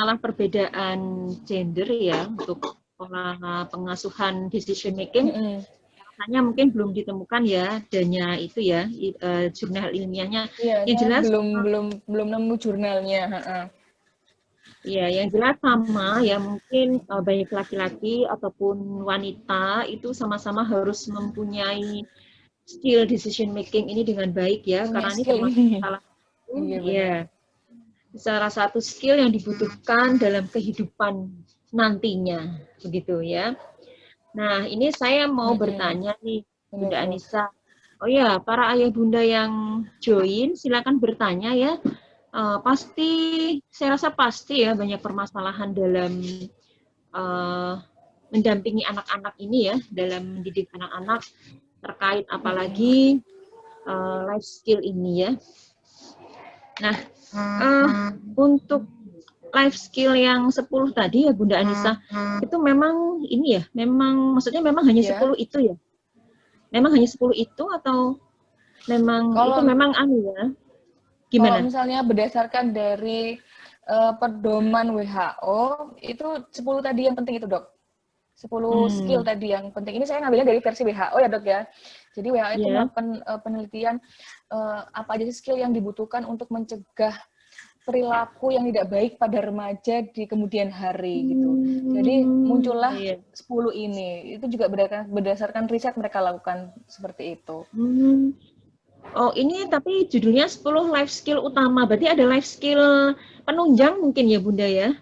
masalah perbedaan gender ya untuk pola pengasuhan decision making, rasanya mungkin belum ditemukan ya adanya itu ya jurnal ilmiahnya. Iya, Yang saya jelas belum nemu jurnalnya. ya, yang jelas sama ya mungkin baik laki-laki ataupun wanita itu sama-sama harus mempunyai skill decision making ini dengan baik ya, Punya karena ini skill termasuk ini. salah satu Iya benar. ya salah satu skill yang dibutuhkan dalam kehidupan nantinya, begitu ya. Nah, ini saya mau bertanya nih, Benar, Bunda Dok. Anissa. Oh ya, para ayah bunda yang join, silakan bertanya ya. Pasti, saya rasa pasti ya banyak permasalahan dalam mendampingi anak-anak ini ya, dalam mendidik anak-anak terkait apalagi life skill ini ya. Nah, untuk life skill yang 10 tadi ya Bunda Anissa, itu memang ini ya, memang maksudnya memang hanya 10 itu ya? Memang hanya 10 itu atau memang itu memang ya? Gimana? Kalau misalnya berdasarkan dari pedoman WHO, itu 10 tadi yang penting itu, Dok. 10 skill tadi yang penting. Ini saya ngambilnya dari versi WHO ya, Dok ya. Jadi WHO itu melakukan penelitian apa aja skill yang dibutuhkan untuk mencegah perilaku yang tidak baik pada remaja di kemudian hari gitu. Jadi muncullah 10 ini. Itu juga berdasarkan riset mereka lakukan seperti itu. Oh, ini tapi judulnya 10 life skill utama. Berarti ada life skill penunjang mungkin ya, Bunda ya?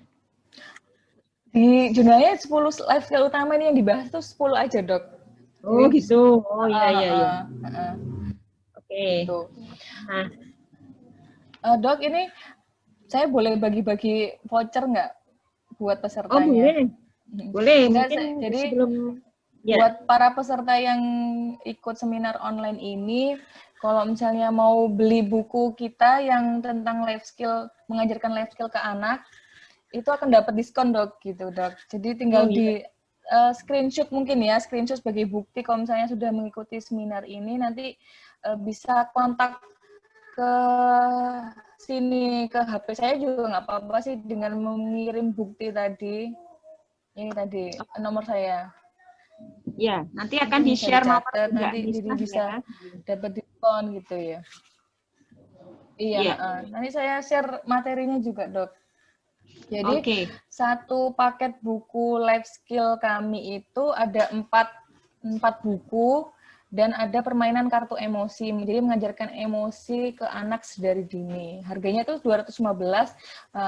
Di jurnalnya 10 life skill utama ini yang dibahas tuh 10 aja, Dok. Oh, Jadi, gitu. Oh, iya. Oke. Gitu. Nah, Dok, ini saya boleh bagi-bagi voucher nggak buat oh pesertanya? boleh. Boleh, Enggak, mungkin jadi sebelum ya. buat para peserta yang ikut seminar online ini, kalau misalnya mau beli buku kita yang tentang life skill, mengajarkan life skill ke anak, itu akan dapat diskon, Dok, gitu, Dok. Jadi tinggal di screenshot mungkin ya, screenshot sebagai bukti kalau misalnya sudah mengikuti seminar ini, nanti bisa kontak ke sini, ke HP saya juga nggak apa-apa sih dengan mengirim bukti tadi. Ini tadi nomor saya. Ya, nanti akan Mungkin bisa di-share nomor dicatat, Bunda nanti jadi Anissa bisa ya. dapat diskon gitu ya. Iya, nanti saya share materinya juga, Dok. Jadi satu paket buku life skill kami itu ada 4 buku dan ada permainan kartu emosi. Jadi mengajarkan emosi ke anak sedari dini. Harganya tuh 215.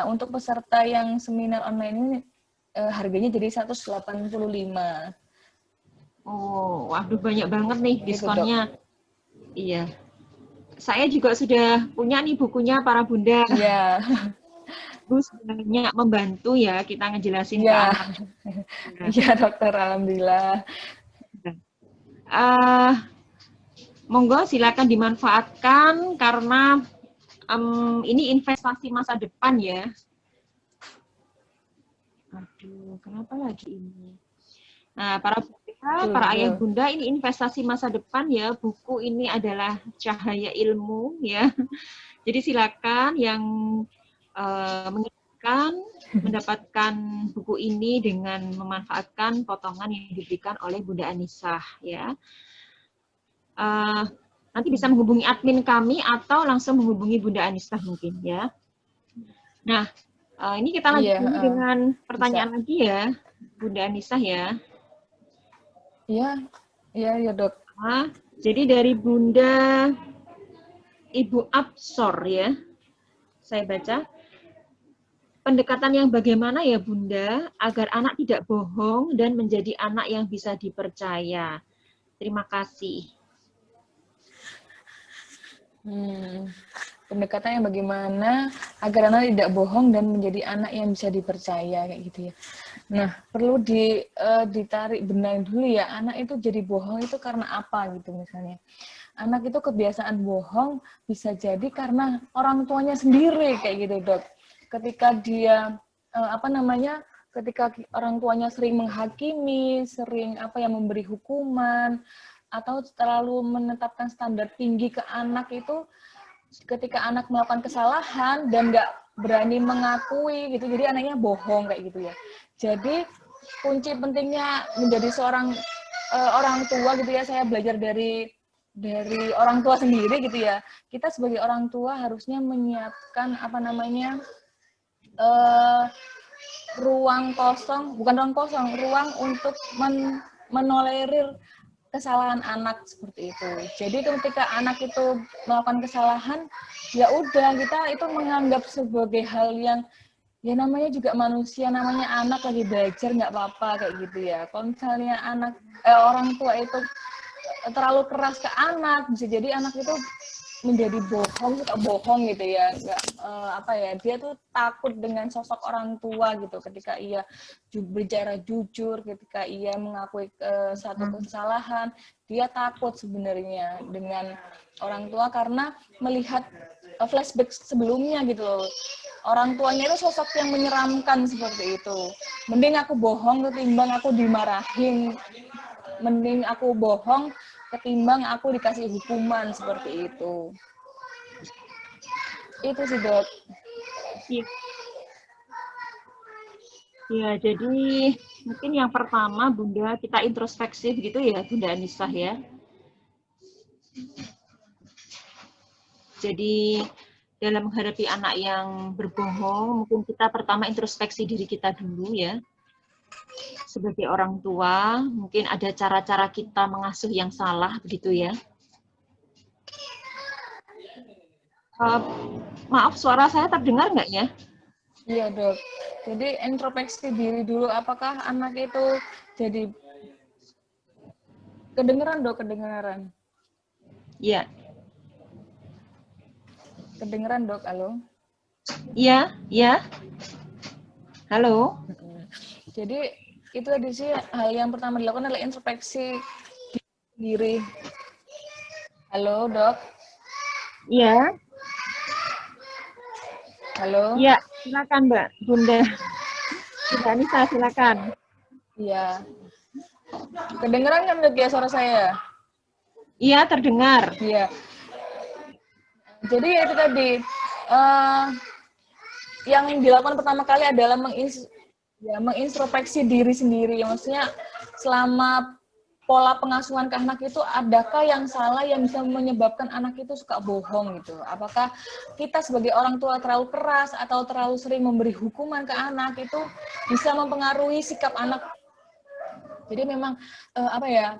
Untuk peserta yang seminar online ini harganya jadi 185. Oh, waduh banyak banget nih diskonnya. Gitu, Dok. Iya. Saya juga sudah punya nih bukunya para bunda. Iya. Bu sebenarnya membantu ya kita ngejelasin ke Iya. anak. Iya, Dokter, alhamdulillah. Monggo silakan dimanfaatkan karena ini investasi masa depan ya. Aduh, kenapa lagi ini? Nah, para ayah bunda ini investasi masa depan ya. Buku ini adalah cahaya ilmu ya. Jadi silakan yang menginginkan mendapatkan buku ini dengan memanfaatkan potongan yang diberikan oleh Bunda Anissa ya. Nanti bisa menghubungi admin kami atau langsung menghubungi Bunda Anissa mungkin ya. Nah, ini kita lanjut dulu dengan pertanyaan lagi ya, Bunda Anissa ya. Iya, Dok. Jadi dari Bunda Ibu Absor ya, saya baca. Pendekatan yang bagaimana ya Bunda, agar anak tidak bohong dan menjadi anak yang bisa dipercaya. Terima kasih. Pendekatan yang bagaimana agar anak tidak bohong dan menjadi anak yang bisa dipercaya kayak gitu ya. Nah, perlu ditarik benang dulu ya, anak itu jadi bohong itu karena apa gitu misalnya. Anak itu kebiasaan bohong bisa jadi karena orang tuanya sendiri kayak gitu, Dok. Ketika dia ketika orang tuanya sering menghakimi, sering memberi hukuman atau terlalu menetapkan standar tinggi ke anak itu, ketika anak melakukan kesalahan dan berani mengakui gitu, jadi anaknya bohong kayak gitu ya. Jadi kunci pentingnya menjadi seorang orang tua gitu ya, saya belajar dari orang tua sendiri gitu ya. Kita sebagai orang tua harusnya menyiapkan apa namanya ruang kosong, bukan ruang kosong, ruang untuk menolerir kesalahan anak seperti itu. Jadi ketika anak itu melakukan kesalahan, ya udah kita itu menganggap sebagai hal yang ya namanya juga manusia, namanya anak lagi belajar nggak apa-apa kayak gitu ya. Kalau misalnya orang tua itu terlalu keras ke anak, bisa jadi anak itu menjadi suka bohong gitu ya, nggak apa ya, dia tuh takut dengan sosok orang tua gitu ketika ia bicara jujur, ketika ia mengakui satu kesalahan, dia takut sebenarnya dengan orang tua karena melihat flashback sebelumnya gitu loh. Orang tuanya itu sosok yang menyeramkan seperti itu. Mending aku bohong ketimbang aku dimarahin, mending aku bohong ketimbang aku dikasih hukuman seperti itu. Itu sih, Dok. Ya, jadi mungkin yang pertama Bunda kita introspeksi gitu ya Bunda Anissa ya. Jadi dalam menghadapi anak yang berbohong, mungkin kita pertama introspeksi diri kita dulu ya. Sebagai orang tua, mungkin ada cara-cara kita mengasuh yang salah, begitu ya. Maaf, suara saya terdengar nggak ya? Iya, Dok. Jadi introspeksi diri dulu, apakah anak itu jadi kedengeran, Dok, kedengeran. Iya. Kedengeran, Dok, halo? Iya, iya. Halo. Jadi itu tadi sih hal yang pertama dilakukan adalah introspeksi diri. Halo, Dok? Iya. Halo? Iya, silakan Mbak, Bunda. Bunda Anissa, silakan. Iya. Kedengeran kan, Dok, ya suara saya? Iya, terdengar. Iya. Jadi itu tadi, yang dilakukan pertama kali adalah mengintrospeksi diri sendiri. Maksudnya selama pola pengasuhan ke anak itu, adakah yang salah yang bisa menyebabkan anak itu suka bohong gitu? Apakah kita sebagai orang tua terlalu keras atau terlalu sering memberi hukuman ke anak itu bisa mempengaruhi sikap anak? Jadi memang apa ya,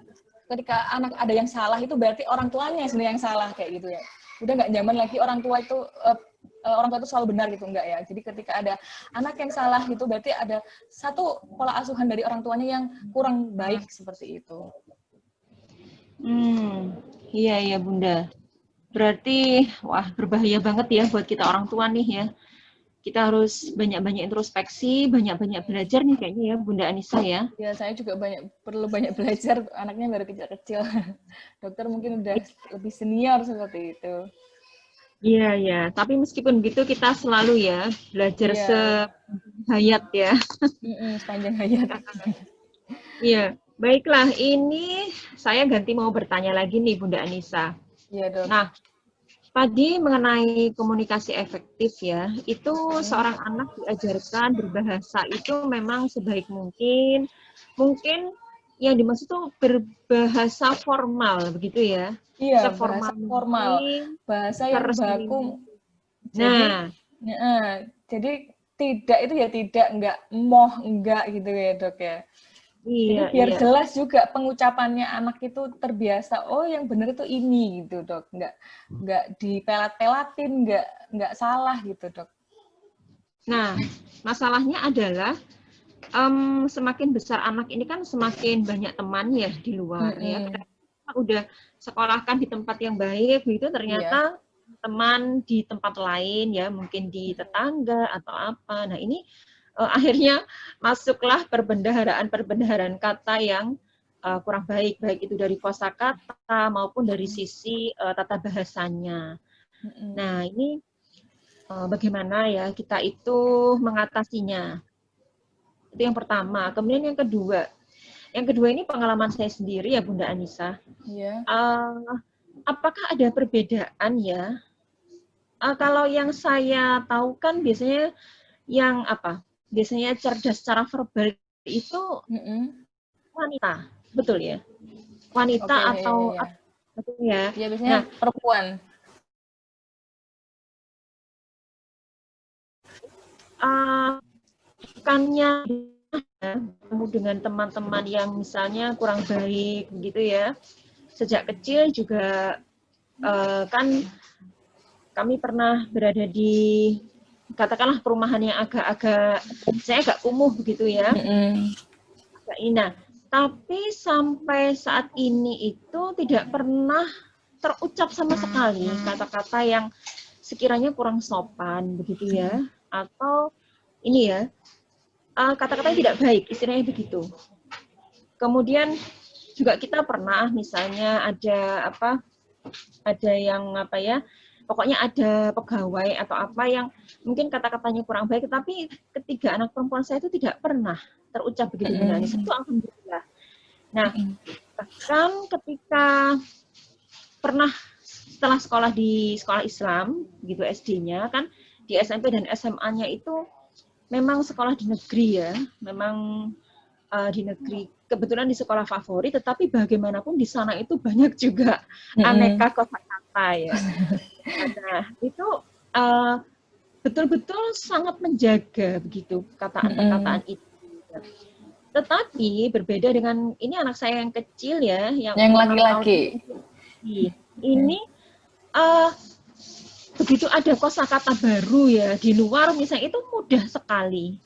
ketika anak ada yang salah itu berarti orang tuanya sebenarnya yang salah kayak gitu ya. Udah nggak nyaman lagi orang tua itu selalu benar gitu, enggak ya. Jadi ketika ada anak yang salah itu berarti ada satu pola asuhan dari orang tuanya yang kurang baik seperti itu. Iya Bunda. Berarti wah berbahaya banget ya buat kita orang tua nih ya. Kita harus banyak-banyak introspeksi, banyak-banyak belajar nih kayaknya ya Bunda Anissa ya. Ya, saya juga perlu banyak belajar, anaknya baru kecil-kecil. Dokter mungkin udah lebih senior seperti itu. Iya. Tapi meskipun begitu kita selalu ya belajar sehayat ya. Sepanjang hayat. Iya, baiklah. Ini saya ganti mau bertanya lagi nih Bunda Anissa. Iya, Dok. Nah, tadi mengenai komunikasi efektif ya, itu seorang anak diajarkan berbahasa itu memang sebaik mungkin. Mungkin yang dimaksud itu berbahasa formal begitu ya. Iya, Seformal bahasa formal, bahasa yang baku. Jadi tidak itu ya tidak, enggak gitu ya, Dok ya. Jadi biar jelas juga pengucapannya anak itu terbiasa, oh yang benar itu ini gitu, Dok. Enggak dipelat-pelatin, enggak salah gitu, Dok. Nah, masalahnya adalah semakin besar anak ini kan semakin banyak teman ya di luar ya. Kita udah sekolahkan di tempat yang baik gitu, ternyata teman di tempat lain ya, mungkin di tetangga atau apa. Nah, ini akhirnya masuklah perbendaharaan kata yang kurang baik itu dari kosakata maupun dari sisi tata bahasanya. Nah, ini bagaimana ya kita itu mengatasinya? Itu yang pertama. Kemudian yang kedua ini pengalaman saya sendiri ya Bunda Anissa. Apakah ada perbedaan ya Kalau yang saya tahu kan biasanya yang apa? Biasanya cerdas secara verbal itu wanita, betul ya? Wanita Oke, ya, ya, atau ya. betul ya? Ya, biasanya Nah, perempuan. bukannya ketemu dengan teman-teman yang misalnya kurang baik gitu ya. Sejak kecil juga kan kami pernah berada di katakanlah perumahan yang agak-agak saya agak kumuh begitu ya. Nah, tapi sampai saat ini itu tidak pernah terucap sama sekali kata-kata yang sekiranya kurang sopan begitu ya, atau ini ya kata-kata yang tidak baik, istilahnya begitu. Kemudian juga kita pernah misalnya ada yang apa ya, pokoknya ada pegawai atau apa yang mungkin kata-katanya kurang baik, tapi ketiga anak perempuan saya itu tidak pernah terucap begitu Bunda Anissa, itu alhamdulillah. Nah, bahkan ketika pernah setelah sekolah di sekolah Islam gitu SD-nya kan, di SMP dan SMA-nya itu memang sekolah di negeri ya, memang di negeri, kebetulan di sekolah favorit, tetapi bagaimanapun di sana itu banyak juga aneka kosakata ya. Nah, itu betul-betul sangat menjaga begitu perkataan itu. Tetapi berbeda dengan ini anak saya yang kecil ya, yang Yang umur 6 tahun laki-laki. ini begitu ada kosakata baru ya di luar misalnya itu mudah sekali.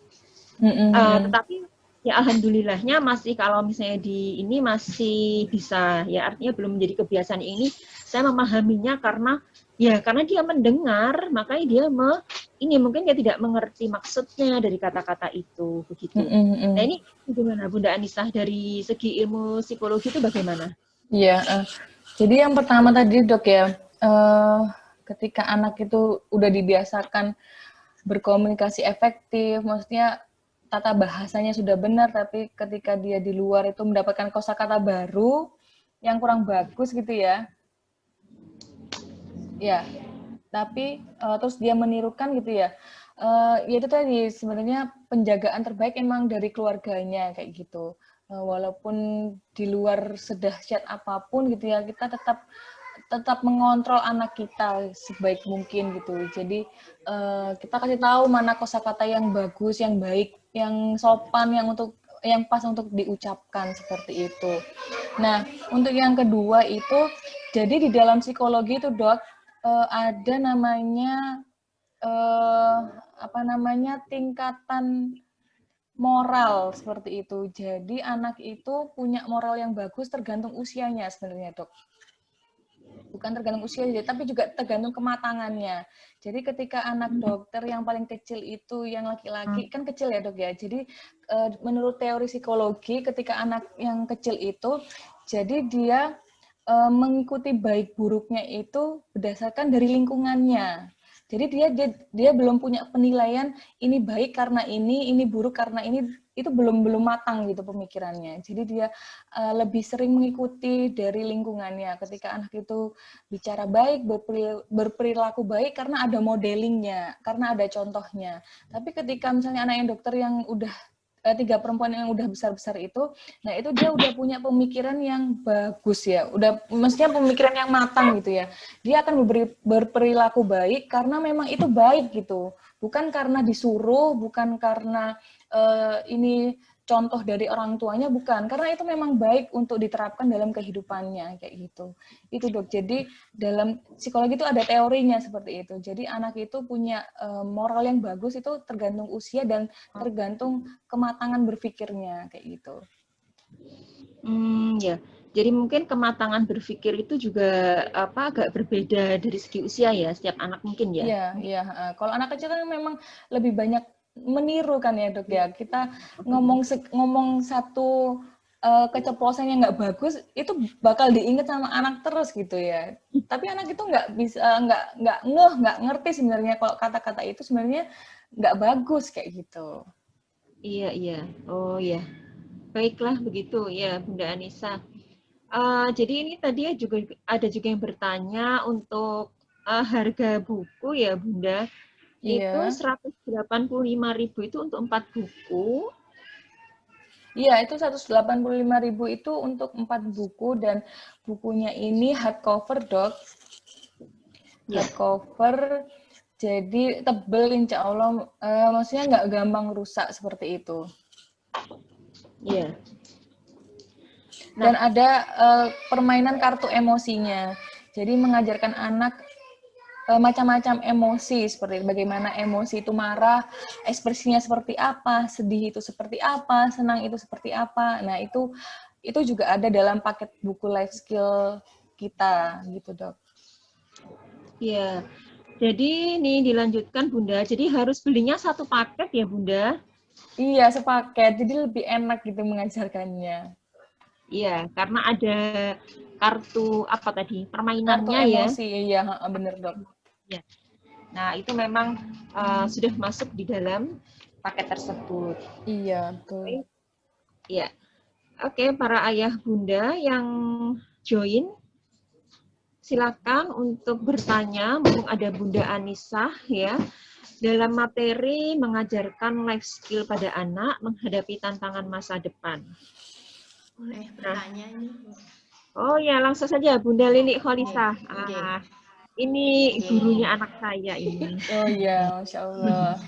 Tetapi ya alhamdulillahnya masih kalau misalnya di ini masih bisa ya, artinya belum menjadi kebiasaan. Ini saya memahaminya karena dia mendengar, makanya dia ini mungkin dia tidak mengerti maksudnya dari kata-kata itu begitu. Nah, ini bagaimana Bunda Anissa dari segi ilmu psikologi itu bagaimana? Iya, jadi yang pertama tadi Dok ya, ketika anak itu udah dibiasakan berkomunikasi efektif, maksudnya tata bahasanya sudah benar, tapi ketika dia di luar itu mendapatkan kosakata baru yang kurang bagus gitu ya, ya. Tapi terus dia menirukan gitu ya, ya itu tadi sebenarnya penjagaan terbaik emang dari keluarganya kayak gitu. Walaupun di luar sedahsyat apapun gitu ya, kita tetap mengontrol anak kita sebaik mungkin gitu. Jadi kita kasih tahu mana kosakata yang bagus, yang baik, yang sopan, yang pas untuk diucapkan seperti itu. Nah, untuk yang kedua itu, jadi di dalam psikologi itu Dok, ada namanya tingkatan moral seperti itu. Jadi anak itu punya moral yang bagus tergantung usianya sebenarnya Dok. Bukan tergantung usia aja, tapi juga tergantung kematangannya. Jadi ketika anak dokter yang paling kecil itu yang laki-laki, kan kecil ya Dok ya. Jadi menurut teori psikologi ketika anak yang kecil itu, jadi dia mengikuti baik buruknya itu berdasarkan dari lingkungannya. Jadi dia belum punya penilaian ini baik karena ini buruk karena ini, itu belum matang gitu pemikirannya. Jadi dia lebih sering mengikuti dari lingkungannya. Ketika anak itu bicara baik, berperilaku baik karena ada modelingnya, karena ada contohnya. Tapi ketika misalnya anak yang dokter yang udah 3 perempuan yang udah besar-besar itu, nah itu dia udah punya pemikiran yang bagus ya, udah maksudnya pemikiran yang matang gitu ya. Dia akan berperilaku baik karena memang itu baik gitu, bukan karena disuruh, bukan karena ini contoh dari orang tuanya, bukan, karena itu memang baik untuk diterapkan dalam kehidupannya kayak gitu. Itu Dok. Jadi dalam psikologi itu ada teorinya seperti itu. Jadi anak itu punya moral yang bagus itu tergantung usia dan tergantung kematangan berpikirnya kayak gitu. Ya. Jadi mungkin kematangan berpikir itu juga agak berbeda dari segi usia ya, setiap anak mungkin ya. Iya, iya. Kalau anak kecil kan memang lebih banyak meniru kan ya Dok ya. Kita ngomong satu keceplosan yang nggak bagus itu bakal diingat sama anak terus gitu ya. Tapi anak itu nggak bisa, nggak ngerti sebenarnya kalau kata-kata itu sebenarnya nggak bagus kayak gitu. Iya, iya. Oh ya. Baiklah begitu ya Bunda Anissa. Jadi ini tadi juga ada juga yang bertanya untuk harga buku ya Bunda, itu Iya. 185.000 itu untuk 4 buku. Iya, itu 185.000 itu untuk 4 buku dan bukunya ini hardcover, Dok. Ya, Hardcover, jadi tebel insya Allah, maksudnya nggak gampang rusak seperti itu. iya. Dan Nah, ada permainan kartu emosinya. Jadi mengajarkan anak macam-macam emosi, seperti bagaimana emosi itu marah, ekspresinya seperti apa, sedih itu seperti apa, senang itu seperti apa. Nah, itu juga ada dalam paket buku life skill kita, gitu, Dok. ya. Jadi ini dilanjutkan Bunda. Jadi harus belinya satu paket ya Bunda. Iya, sepaket. Jadi lebih enak gitu mengajarkannya. Iya, karena ada kartu apa tadi? Kartu Permainannya ya. emosi, iya, bener, Dok. Ya. Nah, itu memang sudah masuk di dalam paket tersebut. Iya, betul. Ya. Oke, para ayah Bunda yang join, silakan untuk bertanya, mumpung ada Bunda Anissa ya, dalam materi mengajarkan life skill pada anak menghadapi tantangan masa depan. Boleh Nah, bertanya ini? oh ya, langsung saja Bunda Lili Oke, Kholisah. oke, Ini oke. gurunya anak saya ini. Oh iya, Masya Allah.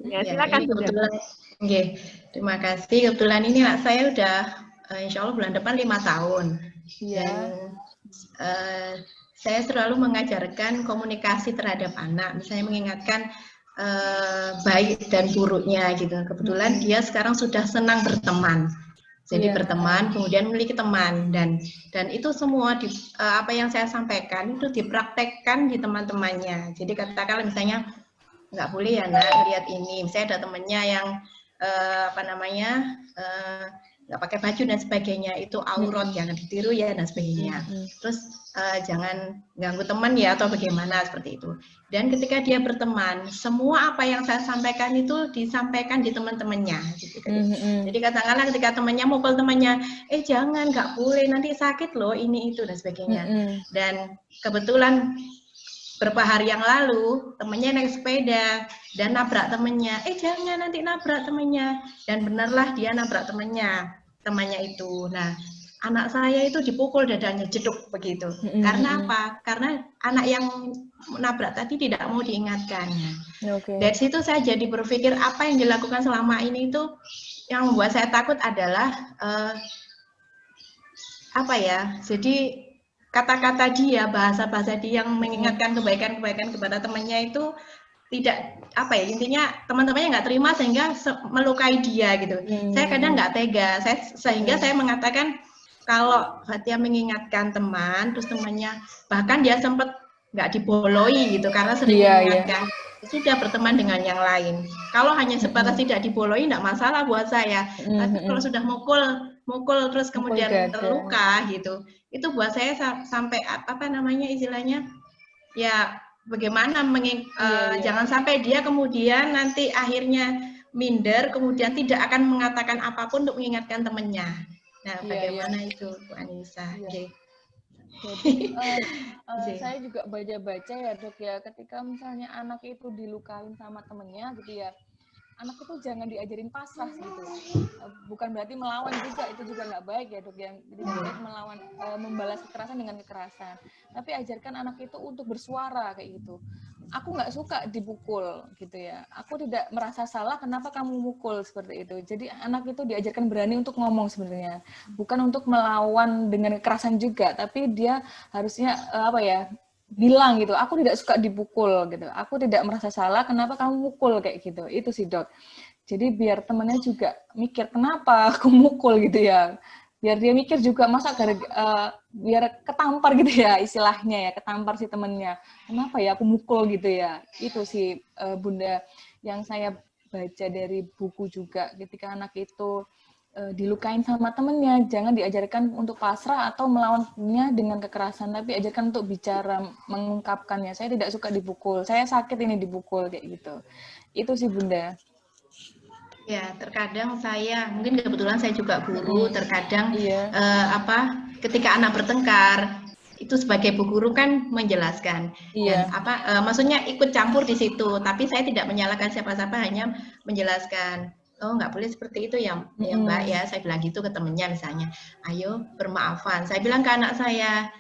Ya, Ya, silakan ini Bunda. kebetulan, oke, terima kasih. Kebetulan ini anak saya udah, insya Allah bulan depan 5 tahun. Iya. Dan saya selalu mengajarkan komunikasi terhadap anak, misalnya mengingatkan baik dan buruknya gitu. Kebetulan dia sekarang sudah senang berteman. Jadi Iya. berteman, kemudian memiliki teman dan itu semua apa yang saya sampaikan itu dipraktekkan di teman-temannya. Jadi katakanlah misalnya nggak boleh ya nak lihat ini, misalnya ada temannya yang apa namanya nggak pakai baju dan sebagainya, itu aurat, jangan ditiru ya dan sebagainya. Terus jangan ganggu teman ya atau bagaimana seperti itu. Dan ketika dia berteman, semua apa yang saya sampaikan itu disampaikan di teman-temannya. Gitu. Jadi katakanlah ketika temannya mukul temannya, jangan, nggak boleh, nanti sakit loh ini itu dan sebagainya. Dan kebetulan beberapa hari yang lalu temennya naik sepeda dan nabrak temennya. Jangan, nanti nabrak temennya. Dan benarlah dia nabrak temannya itu. Nah, anak saya itu dipukul dadanya jeduk begitu. Karena apa? Karena anak yang nabrak tadi tidak mau diingatkan. Dari situ saya jadi berpikir apa yang dilakukan selama ini itu yang membuat saya takut adalah apa ya? Jadi kata-kata dia, bahasa-bahasa dia yang mengingatkan kebaikan-kebaikan kepada temannya itu tidak apa ya, intinya teman-temannya nggak terima sehingga melukai dia gitu. Saya kadang nggak tega, sehingga saya mengatakan kalau dia mengingatkan teman, terus temannya bahkan dia sempat nggak diboloi gitu karena sering mengingatkan, sudah berteman dengan yang lain. Kalau hanya sebatas tidak diboloi nggak masalah buat saya, tapi kalau sudah mukul terus kemudian terluka gitu, itu buat saya sampai apa namanya istilahnya ya bagaimana jangan sampai dia kemudian nanti akhirnya minder, kemudian tidak akan mengatakan apapun untuk mengingatkan temannya. Nah, bagaimana itu Bu Anissa? Jadi saya juga baca-baca ya Dok ya, ketika misalnya anak itu dilukain sama temennya gitu ya, anak itu jangan diajarin pasrah gitu. Bukan berarti melawan juga, itu juga nggak baik ya Dok, yang tidak baik melawan, membalas kekerasan dengan kekerasan. Tapi ajarkan anak itu untuk bersuara kayak gitu. Aku nggak suka dipukul gitu ya. Aku tidak merasa salah kenapa kamu mukul seperti itu. Jadi anak itu diajarkan berani untuk ngomong sebenarnya. Bukan untuk melawan dengan kekerasan juga, tapi dia harusnya apa ya? Bilang gitu, aku tidak suka dipukul gitu, aku tidak merasa salah, kenapa kamu mukul kayak gitu, itu sih Dok. Jadi biar temennya juga mikir kenapa aku mukul gitu ya, biar dia mikir juga masa biar ketampar gitu ya istilahnya ya, ketampar si temennya, kenapa ya aku mukul gitu ya, itu sih Bunda yang saya baca dari buku juga, ketika anak itu dilukain sama temennya, jangan diajarkan untuk pasrah atau melawannya dengan kekerasan, tapi ajarkan untuk bicara, mengungkapkannya. Saya tidak suka dipukul, saya sakit ini dipukul kayak gitu. Itu sih Bunda. Ya, terkadang saya, mungkin kebetulan saya juga guru, terkadang ketika anak bertengkar, itu sebagai bu guru kan menjelaskan dan maksudnya ikut campur di situ, tapi saya tidak menyalahkan siapa-siapa, hanya menjelaskan. Oh, nggak boleh seperti itu ya, ya Mbak ya. Saya bilang gitu ke temennya misalnya. Ayo bermaafan. Saya bilang ke anak saya,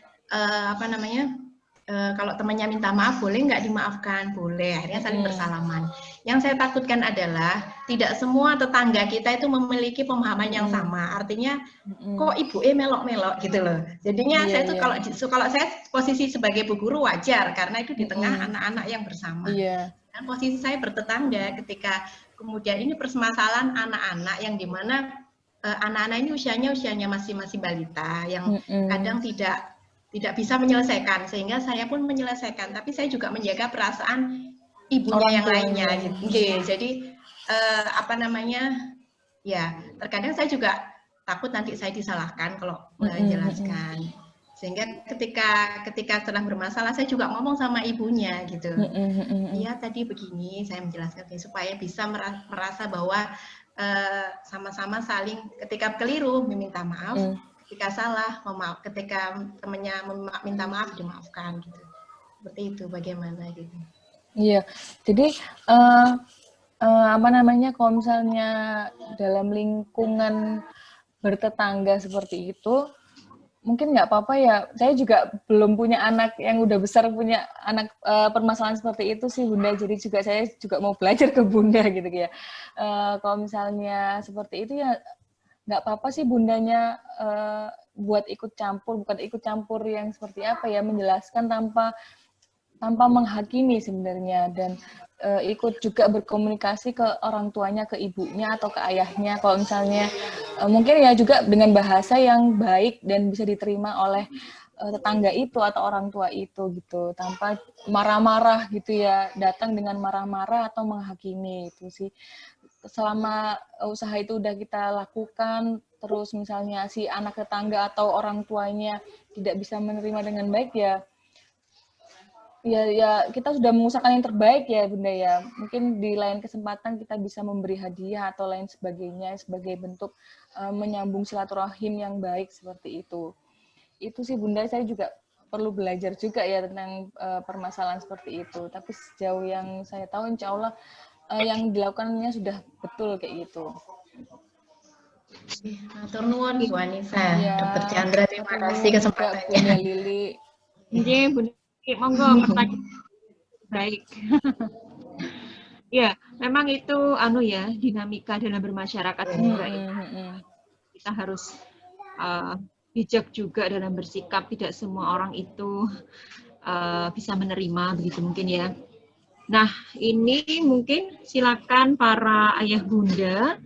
kalau temannya minta maaf, boleh nggak dimaafkan? Boleh. Akhirnya saling bersalaman. Yang saya takutkan adalah tidak semua tetangga kita itu memiliki pemahaman yang sama. Artinya, kok ibu melok-melok gitu loh. Jadinya saya tuh kalau saya posisi sebagai bu guru wajar karena itu di tengah anak-anak yang bersama. Dan posisi saya bertetangga ketika kemudian ini permasalahan anak-anak yang dimana anak-anak ini usianya masih balita yang kadang tidak bisa menyelesaikan, sehingga saya pun menyelesaikan, tapi saya juga menjaga perasaan ibunya yang lainnya gitu. Jadi ya terkadang saya juga takut nanti saya disalahkan kalau menjelaskan, sehingga ketika sedang bermasalah saya juga ngomong sama ibunya gitu. Iya tadi begini, saya menjelaskan supaya bisa merasa bahwa sama-sama saling ketika keliru meminta maaf, ketika salah memaaf, ketika temannya minta maaf dimaafkan gitu. Seperti itu, bagaimana gitu. Iya, jadi kalau misalnya dalam lingkungan bertetangga seperti itu, mungkin nggak apa-apa ya. Saya juga belum punya anak yang udah besar, punya anak permasalahan seperti itu sih Bunda. Jadi saya juga mau belajar ke Bunda gitu ya. Kalau misalnya seperti itu ya nggak apa-apa sih Bundanya buat ikut campur, bukan ikut campur yang seperti apa ya, menjelaskan tanpa menghakimi sebenarnya, dan ikut juga berkomunikasi ke orang tuanya, ke ibunya atau ke ayahnya. Kalau misalnya mungkin ya juga dengan bahasa yang baik dan bisa diterima oleh tetangga itu atau orang tua itu gitu, tanpa marah-marah gitu ya, datang dengan marah-marah atau menghakimi. Itu sih, selama usaha itu udah kita lakukan, terus misalnya si anak tetangga atau orang tuanya tidak bisa menerima dengan baik ya kita sudah mengusahakan yang terbaik ya Bunda ya. Mungkin di lain kesempatan kita bisa memberi hadiah atau lain sebagainya sebagai bentuk menyambung silaturahim yang baik seperti itu. Itu sih Bunda, saya juga perlu belajar juga ya tentang permasalahan seperti itu. Tapi sejauh yang saya tahu insya Allah yang dilakukannya sudah betul kayak gitu. Matur nuwun Bu Anissa, Dr. Chandra, terima kasih kesempatannya. Bunda Lili. Nggih, Bunda, monggo pertanyaan baik. Ya, memang itu dinamika dalam bermasyarakat juga. Kita harus bijak juga dalam bersikap. Tidak semua orang itu bisa menerima, begitu mungkin ya. Nah, ini mungkin silakan para ayah bunda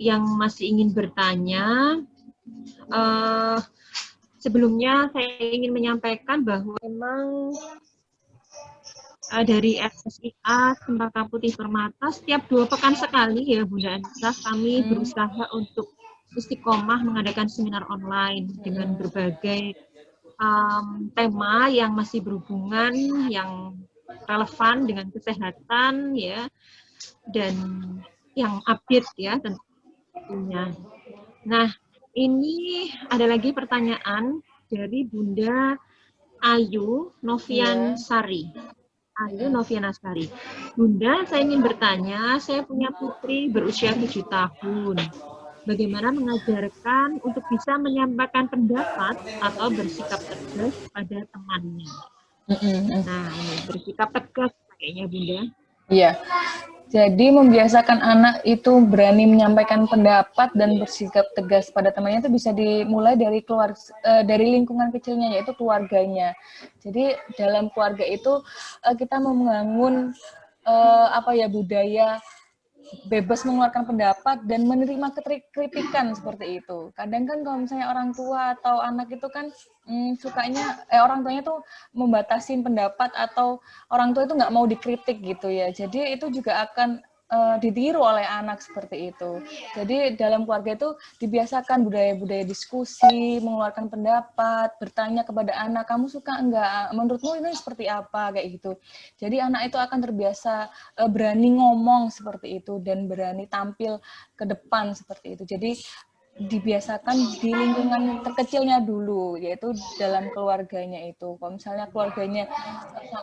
yang masih ingin bertanya. Sebelumnya saya ingin menyampaikan bahwa memang dari FSIA Cempaka Putih Permata setiap 2 pekan sekali ya Bunda Anissa, kami berusaha untuk istiqomah mengadakan seminar online dengan berbagai tema yang masih berhubungan, yang relevan dengan kesehatan ya, dan yang update ya tentunya. Nah, ini ada lagi pertanyaan dari Bunda Ayu Noviansari. Ayu Noviansari. Bunda, saya ingin bertanya, saya punya putri berusia 7 tahun. Bagaimana mengajarkan untuk bisa menyampaikan pendapat atau bersikap tegas pada temannya? Nah, ini bersikap tegas kayaknya Bunda. Iya. Jadi membiasakan anak itu berani menyampaikan pendapat dan bersikap tegas pada temannya itu bisa dimulai dari dari lingkungan kecilnya, yaitu keluarganya. Jadi dalam keluarga itu kita membangun budaya bebas mengeluarkan pendapat dan menerima kritikan seperti itu. Kadang kan kalau misalnya orang tua atau anak itu kan orang tuanya tuh membatasi pendapat atau orang tua itu nggak mau dikritik gitu ya. Jadi itu juga akan ditiru oleh anak seperti itu. Jadi dalam keluarga itu dibiasakan budaya-budaya diskusi, mengeluarkan pendapat, bertanya kepada anak, kamu suka enggak? Menurutmu ini seperti apa? Kayak gitu. Jadi anak itu akan terbiasa berani ngomong seperti itu dan berani tampil ke depan seperti itu. Jadi dibiasakan di lingkungan terkecilnya dulu, yaitu dalam keluarganya itu. Kalau misalnya keluarganya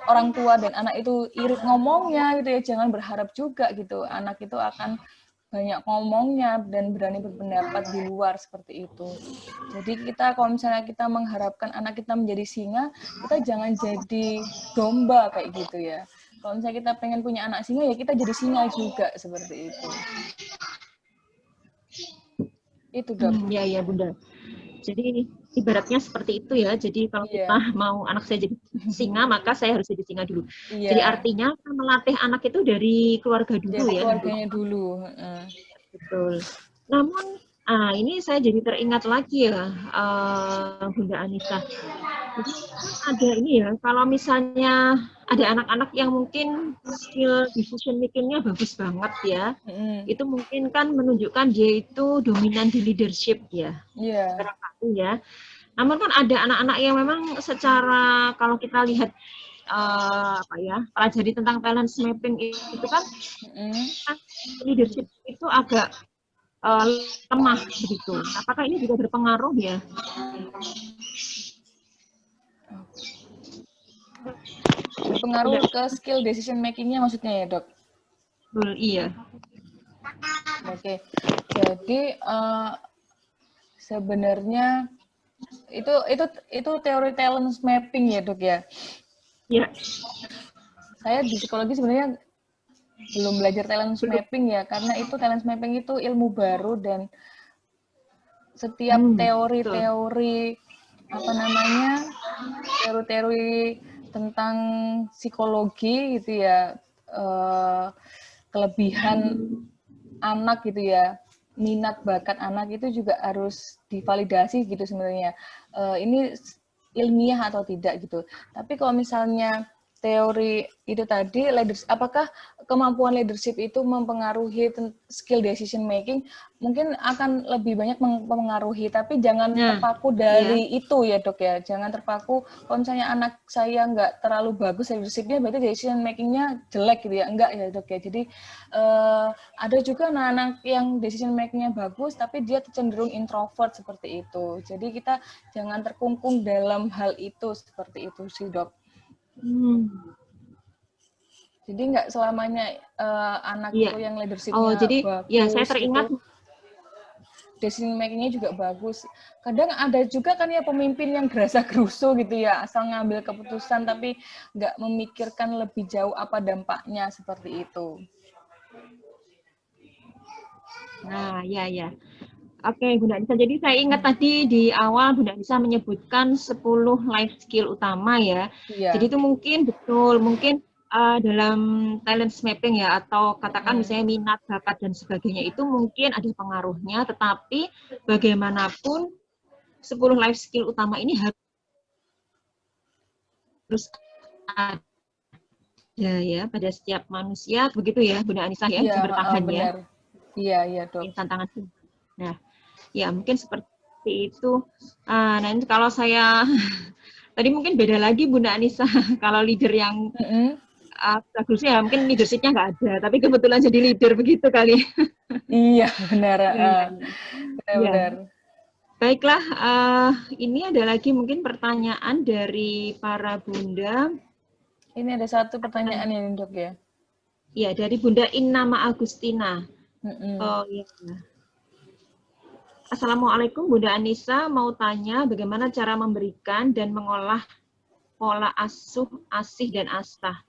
orang tua dan anak itu irit ngomongnya gitu ya, jangan berharap juga gitu anak itu akan banyak ngomongnya dan berani berpendapat di luar seperti itu. Jadi kita kalau misalnya kita mengharapkan anak kita menjadi singa, kita jangan jadi domba kayak gitu ya. Kalau misalnya kita pengen punya anak singa, ya kita jadi singa juga seperti itu. Itu, Dok. Ya, ya, Bunda. Jadi ibaratnya seperti itu ya. Jadi kalau kita Iya. mau anak saya jadi singa, maka saya harus jadi singa dulu. Jadi Iya. artinya melatih anak itu dari keluarga dulu Dari ya. keluarganya dulu. Betul. Namun, ini saya jadi teringat lagi ya, Bunda Anissa. Jadi ada ini ya, kalau misalnya ada anak-anak yang mungkin skill decision making-nya bagus banget ya, itu mungkin kan menunjukkan dia itu dominan di leadership ya, barangkali ya. Namun kan ada anak-anak yang memang secara kalau kita lihat pelajari tentang talent mapping itu kan leadership itu agak lemah begitu. Apakah ini juga berpengaruh ya? Berpengaruh ke skill decision making-nya maksudnya ya, Dok? Betul, iya. Oke. Jadi sebenarnya itu teori talent mapping ya, Dok ya? Ya. Saya di psikologi sebenarnya belum belajar talent mapping ya, karena itu talent mapping itu ilmu baru dan setiap teori-teori teori-teori tentang psikologi gitu ya, kelebihan anak gitu ya, minat bakat anak itu juga harus divalidasi gitu sebenarnya. Ini ilmiah atau tidak gitu. Tapi kalau misalnya teori itu tadi, apakah kemampuan leadership itu mempengaruhi skill decision making? Mungkin akan lebih banyak mempengaruhi, tapi jangan terpaku dari itu ya, Dok ya. Jangan terpaku, kalau misalnya anak saya nggak terlalu bagus leadership-nya, berarti decision making-nya jelek gitu ya. Enggak ya, Dok ya. Jadi ada juga anak-anak yang decision making-nya bagus, tapi dia cenderung introvert seperti itu. Jadi kita jangan terkungkung dalam hal itu, seperti itu sih, Dok. Jadi nggak selamanya anak itu yang leadership-nya bagus. Ya, saya teringat gitu. Decision making-nya juga bagus. Kadang ada juga kan ya pemimpin yang gerasa gerusu gitu ya, asal ngambil keputusan tapi nggak memikirkan lebih jauh apa dampaknya seperti itu. Nah, ya. Oke, Bunda Anissa. Jadi saya ingat tadi di awal Bunda Anissa menyebutkan 10 life skill utama ya. Jadi itu mungkin dalam talent mapping ya, atau katakan misalnya minat, bakat, dan sebagainya itu mungkin ada pengaruhnya, tetapi bagaimanapun 10 life skill utama ini harus ada ya pada setiap manusia, begitu ya Bunda Anissa ya, bisa bertahan benar. ya. Iya, Dok. Tantangan. Nah, ya mungkin seperti itu. Nanti kalau saya tadi mungkin beda lagi Bunda Anissa, kalau leader yang bagus ya mungkin leadership-nya nggak ada, tapi kebetulan jadi leader begitu kali. Iya, benar. Benar. Baiklah, ini ada lagi mungkin pertanyaan dari para Bunda. Ini ada satu pertanyaan ya, Dok ya. Iya, dari Bunda Innama Agustina. Oh iya. Assalamualaikum Bunda Anissa, mau tanya bagaimana cara memberikan dan mengolah pola asuh, asih, dan astah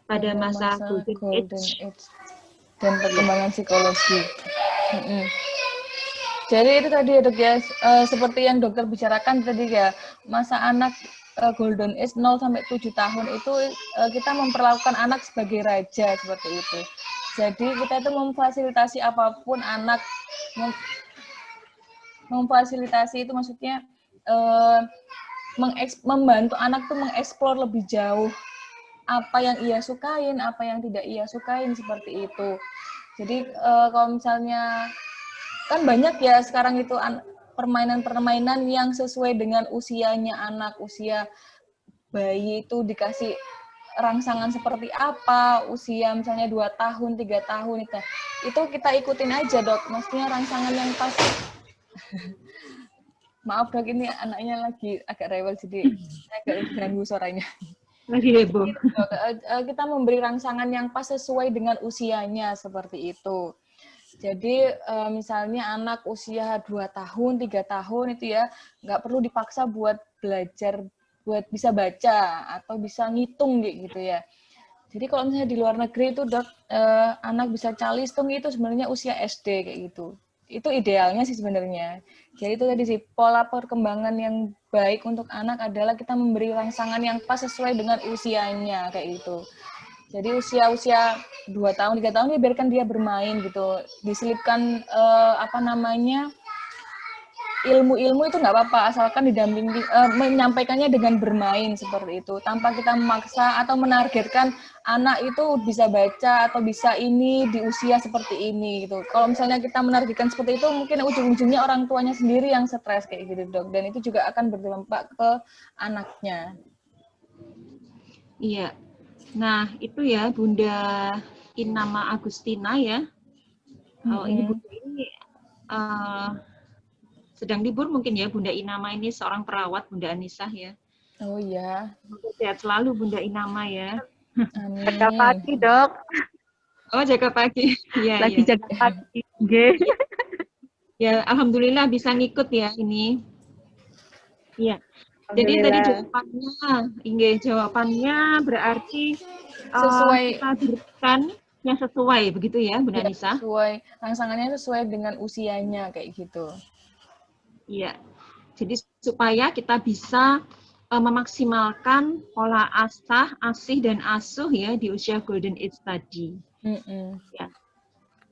pada masa golden age dan perkembangan psikologi. Jadi itu tadi ya, Dok ya, seperti yang dokter bicarakan tadi ya, masa anak golden age 0 sampai 7 tahun itu kita memperlakukan anak sebagai raja seperti itu. Jadi kita itu memfasilitasi apapun anak, memfasilitasi itu maksudnya membantu anak tuh mengeksplor lebih jauh apa yang ia sukain, apa yang tidak ia sukain seperti itu. Jadi kalau misalnya kan banyak ya sekarang itu permainan-permainan yang sesuai dengan usianya anak, usia bayi itu dikasih rangsangan seperti apa, usia misalnya 2 tahun, 3 tahun itu kita ikutin aja, Dok. Maksudnya rangsangan yang pas Maaf dok, ini anaknya lagi agak rewel, jadi saya agak ganggu suaranya. Lagi heboh. Dok, kita memberi rangsangan yang pas sesuai dengan usianya, seperti itu. Jadi misalnya anak usia 2 tahun, 3 tahun itu ya, nggak perlu dipaksa buat belajar, buat bisa baca atau bisa ngitung gitu ya. Jadi kalau misalnya di luar negeri itu dok, anak bisa calistung itu sebenarnya usia SD kayak gitu. Itu idealnya sih sebenarnya. Jadi itu tadi sih, pola perkembangan yang baik untuk anak adalah kita memberi rangsangan yang pas sesuai dengan usianya kayak gitu. Jadi usia-usia 2 tahun, 3 tahun ya biarkan dia bermain gitu. Diselipkan ilmu-ilmu itu nggak apa-apa, asalkan didampingi, menyampaikannya dengan bermain seperti itu, tanpa kita memaksa atau menargetkan anak itu bisa baca atau bisa ini di usia seperti ini gitu. Kalau misalnya kita menargetkan seperti itu, mungkin ujung-ujungnya orang tuanya sendiri yang stres kayak gitu dok, dan itu juga akan berdampak ke anaknya. Iya. Nah, itu ya Bunda Inama Agustina ya. Ini Bunda ini sedang libur mungkin ya, Bunda Inama ini seorang perawat, Bunda Anisah ya. Oh iya. Sehat selalu Bunda Inama ya. Amin. Jaga pagi, Dok. Oh, jaga pagi. Iya, Lagi iya. jaga pagi. Nggih. Ya, alhamdulillah bisa ngikut ya ini. Iya. Jadi tadi jawabannya berarti Sesuai kita berikan yang sesuai begitu ya, Bunda ya, Anissa? sesuai rangsangannya sesuai dengan usianya kayak gitu. Iya. Jadi supaya kita bisa memaksimalkan pola asih dan asuh ya di usia golden age tadi. Ya.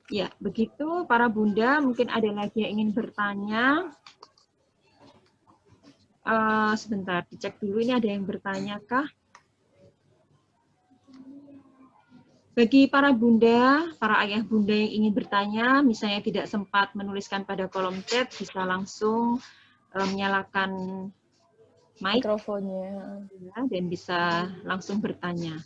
Ya, begitu para bunda. Mungkin ada lagi yang ingin bertanya. Sebentar, dicek dulu ini ada yang bertanya kah? Bagi para bunda, para ayah bunda yang ingin bertanya, misalnya tidak sempat menuliskan pada kolom chat, bisa langsung menyalakan mic Mikrofonnya. ya, dan bisa langsung bertanya.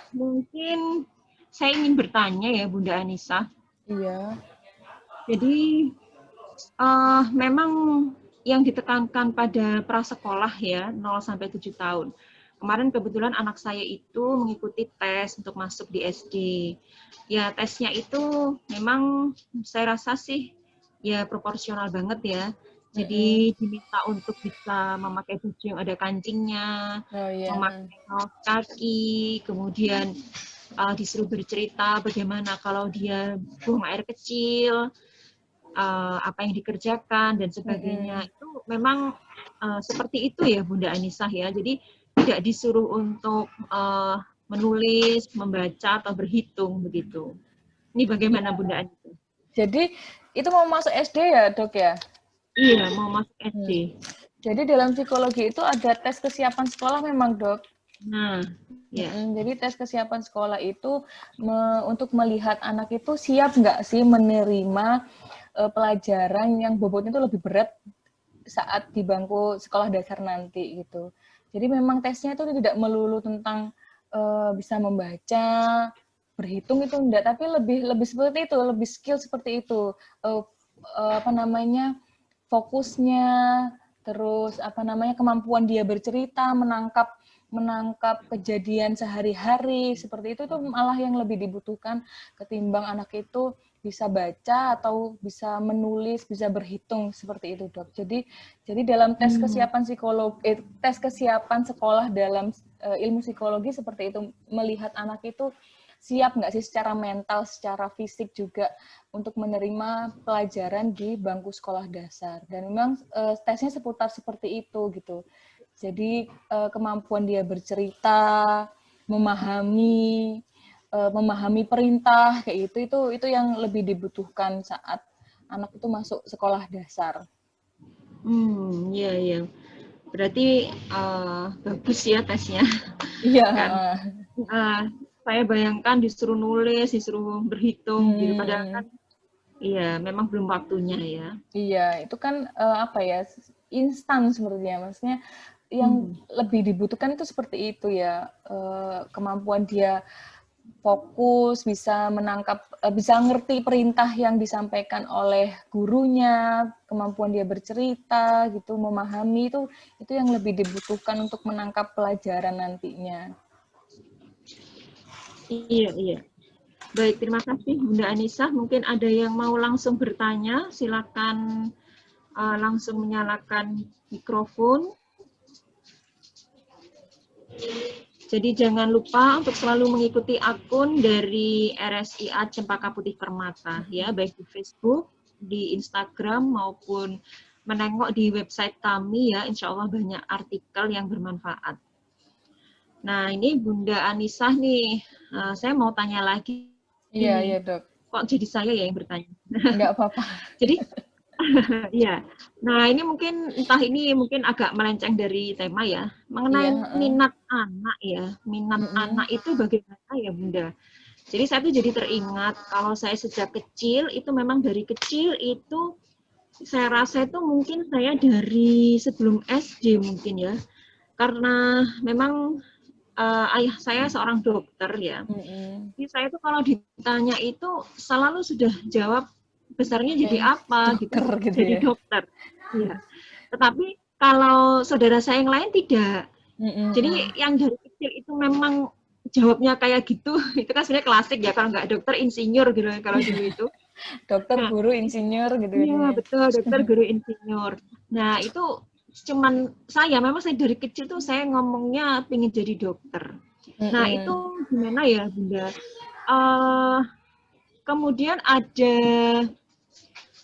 Mungkin saya ingin bertanya ya Bunda Anissa. Iya. Jadi memang yang ditekankan pada prasekolah ya 0 sampai 7 tahun. Kemarin kebetulan anak saya itu mengikuti tes untuk masuk di SD. Ya tesnya itu memang saya rasa sih ya proporsional banget ya. Jadi diminta untuk bisa memakai baju yang ada kancingnya, memakai kaos kaki, kemudian disuruh bercerita bagaimana kalau dia buang air kecil, apa yang dikerjakan dan sebagainya. Itu memang seperti itu ya Bunda Anisah ya. Jadi tidak disuruh untuk menulis, membaca atau berhitung begitu. Ini bagaimana Bunda Anisah? Jadi itu mau masuk SD ya dok ya? Iya, mau masuk SD. Jadi dalam psikologi itu ada tes kesiapan sekolah memang dok. Nah, ya. Jadi tes kesiapan sekolah itu untuk melihat anak itu siap nggak sih menerima pelajaran yang bobotnya itu lebih berat saat di bangku sekolah dasar nanti gitu. Jadi memang tesnya itu tidak melulu tentang bisa membaca, berhitung itu enggak, tapi lebih seperti itu, lebih skill seperti itu. Fokusnya, terus kemampuan dia bercerita, menangkap kejadian sehari-hari seperti itu malah yang lebih dibutuhkan ketimbang anak itu bisa baca atau bisa menulis, bisa berhitung seperti itu dok. Jadi dalam tes kesiapan tes kesiapan sekolah dalam ilmu psikologi seperti itu, melihat anak itu siap nggak sih secara mental, secara fisik juga untuk menerima pelajaran di bangku sekolah dasar. Dan memang tesnya seputar seperti itu gitu. Jadi kemampuan dia bercerita, memahami perintah kayak gitu itu yang lebih dibutuhkan saat anak itu masuk sekolah dasar. Iya. Berarti bagus ya tesnya. Iya. Kan? Saya bayangkan disuruh nulis, disuruh berhitung, gitu. Padahal kan, iya, memang belum waktunya ya. Iya, itu kan instan sepertinya, maksudnya yang lebih dibutuhkan itu seperti itu ya, kemampuan dia fokus, bisa menangkap, bisa ngerti perintah yang disampaikan oleh gurunya, kemampuan dia bercerita, gitu, memahami itu yang lebih dibutuhkan untuk menangkap pelajaran nantinya. Iya, iya. Baik, terima kasih Bunda Anissa. Mungkin ada yang mau langsung bertanya, silakan langsung menyalakan mikrofon. Jadi jangan lupa untuk selalu mengikuti akun dari RSIA Cempaka Putih Permata, ya, baik di Facebook, di Instagram, maupun menengok di website kami, ya, insya Allah banyak artikel yang bermanfaat. Nah, ini Bunda Anissa nih, saya mau tanya lagi. Iya, Dok. Kok jadi saya ya yang bertanya? Nggak apa-apa. Jadi, iya. Nah, ini mungkin agak melenceng dari tema ya. Mengenai minat anak ya. Minat anak itu bagaimana ya, Bunda? Jadi saya tuh jadi teringat kalau saya sejak kecil itu memang dari kecil itu saya rasa itu mungkin saya dari sebelum SD mungkin ya. Karena memang ayah saya seorang dokter ya. Jadi saya tuh kalau ditanya itu selalu sudah jawab besarnya jadi apa dokter, gitu jadi ya. Dokter. Iya. Tetapi kalau saudara saya yang lain tidak. Jadi yang dari kecil itu memang jawabnya kayak gitu, itu kan sebenarnya klasik ya, kalau nggak dokter insinyur gitu kalau dulu itu. Dokter, guru, insinyur gitu. Iya, betul, dokter, guru, insinyur. Nah, itu cuman memang saya dari kecil tuh saya ngomongnya pengen jadi dokter. Nah, itu gimana ya, Bunda? Kemudian ada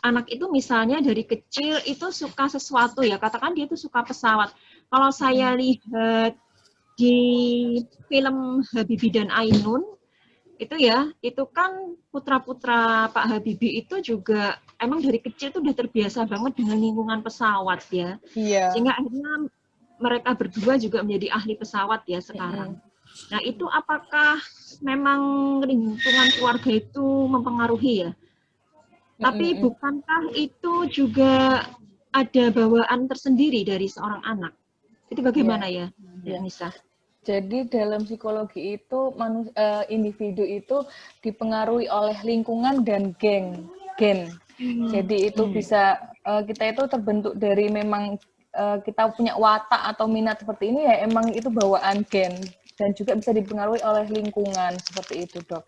anak itu misalnya dari kecil itu suka sesuatu ya, katakan dia itu suka pesawat. Kalau saya lihat di film Habibie dan Ainun, itu ya, itu kan putra-putra Pak Habibie itu juga emang dari kecil tuh udah terbiasa banget dengan lingkungan pesawat ya. Iya. Sehingga akhirnya mereka berdua juga menjadi ahli pesawat ya sekarang. Nah, itu apakah memang lingkungan keluarga itu mempengaruhi ya? Tapi bukankah itu juga ada bawaan tersendiri dari seorang anak? Itu bagaimana ya, Nisa? Jadi dalam psikologi itu individu itu dipengaruhi oleh lingkungan dan gen. Jadi itu bisa kita itu terbentuk dari memang kita punya watak atau minat seperti ini ya emang itu bawaan gen dan juga bisa dipengaruhi oleh lingkungan seperti itu, Dok.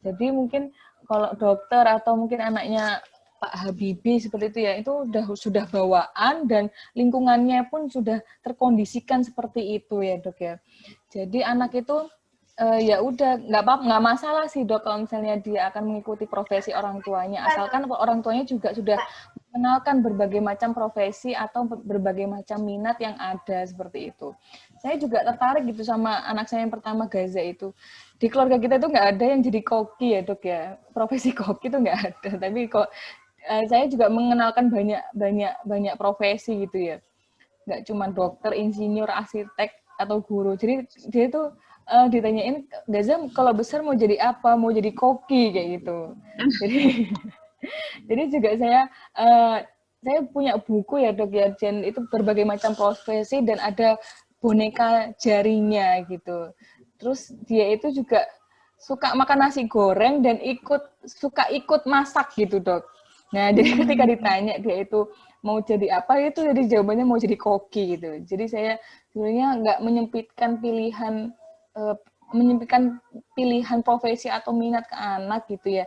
Jadi mungkin kalau dokter atau mungkin anaknya Pak Habibie seperti itu ya, itu sudah bawaan dan lingkungannya pun sudah terkondisikan seperti itu ya, Dok ya. Jadi anak itu ya udah nggak masalah sih, Dok, kalau misalnya dia akan mengikuti profesi orang tuanya, asalkan orang tuanya juga sudah mengenalkan berbagai macam profesi atau berbagai macam minat yang ada seperti itu. Saya juga tertarik gitu sama anak saya yang pertama, Gaza itu. Di keluarga kita itu nggak ada yang jadi koki ya, Dok ya. Profesi koki itu nggak ada, tapi kok saya juga mengenalkan banyak profesi gitu ya. Nggak cuma dokter, insinyur, arsitek, atau guru. Jadi dia itu ditanyain, Gaza kalau besar mau jadi apa? Mau jadi koki kayak gitu. Jadi juga saya punya buku ya, Dok ya, dan itu berbagai macam profesi dan ada boneka jarinya gitu. Terus dia itu juga suka makan nasi goreng dan suka ikut masak gitu, Dok. Nah, jadi ketika ditanya dia itu mau jadi apa, itu jadi jawabannya mau jadi koki gitu. Jadi saya sebenarnya nggak menyempitkan pilihan profesi atau minat ke anak gitu ya.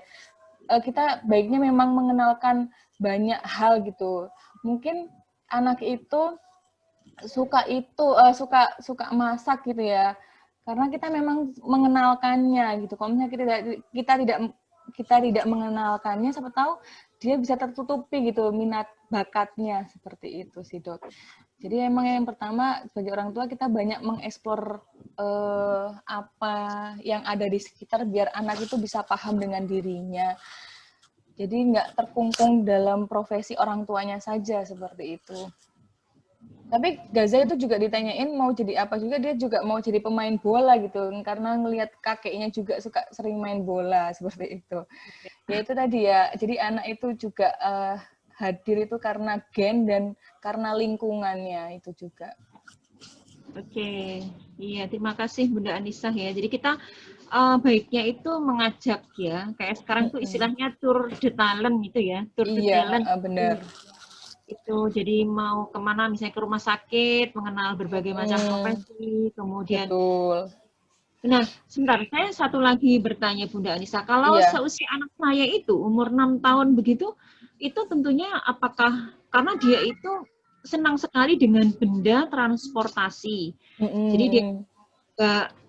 Kita baiknya memang mengenalkan banyak hal gitu. Mungkin anak itu suka masak gitu ya. Karena kita memang mengenalkannya gitu. Kalau misalnya kita tidak mengenalkannya, siapa tahu dia bisa tertutupi gitu minat bakatnya seperti itu sih, Dok. Jadi emang yang pertama sebagai orang tua kita banyak mengeksplor apa yang ada di sekitar biar anak itu bisa paham dengan dirinya. Jadi nggak terkungkung dalam profesi orang tuanya saja seperti itu. Tapi Gaza itu juga ditanyain mau jadi apa juga, dia juga mau jadi pemain bola gitu, karena ngelihat kakeknya juga suka sering main bola seperti itu. Ya itu tadi ya, jadi anak itu juga hadir itu karena gen dan karena lingkungannya itu juga. Oke, iya terima kasih Bunda Anissa ya. Jadi kita baiknya itu mengajak ya, kayak sekarang tuh istilahnya tour de talent gitu ya, tour de Iya, talent. benar. Itu jadi mau kemana, misalnya ke rumah sakit, mengenal berbagai macam profesi, kemudian. Betul. Nah, sebentar, saya satu lagi bertanya Bunda Anissa, kalau Iya. seusia anak saya itu umur 6 tahun begitu, itu tentunya apakah karena dia itu senang sekali dengan benda transportasi, jadi dia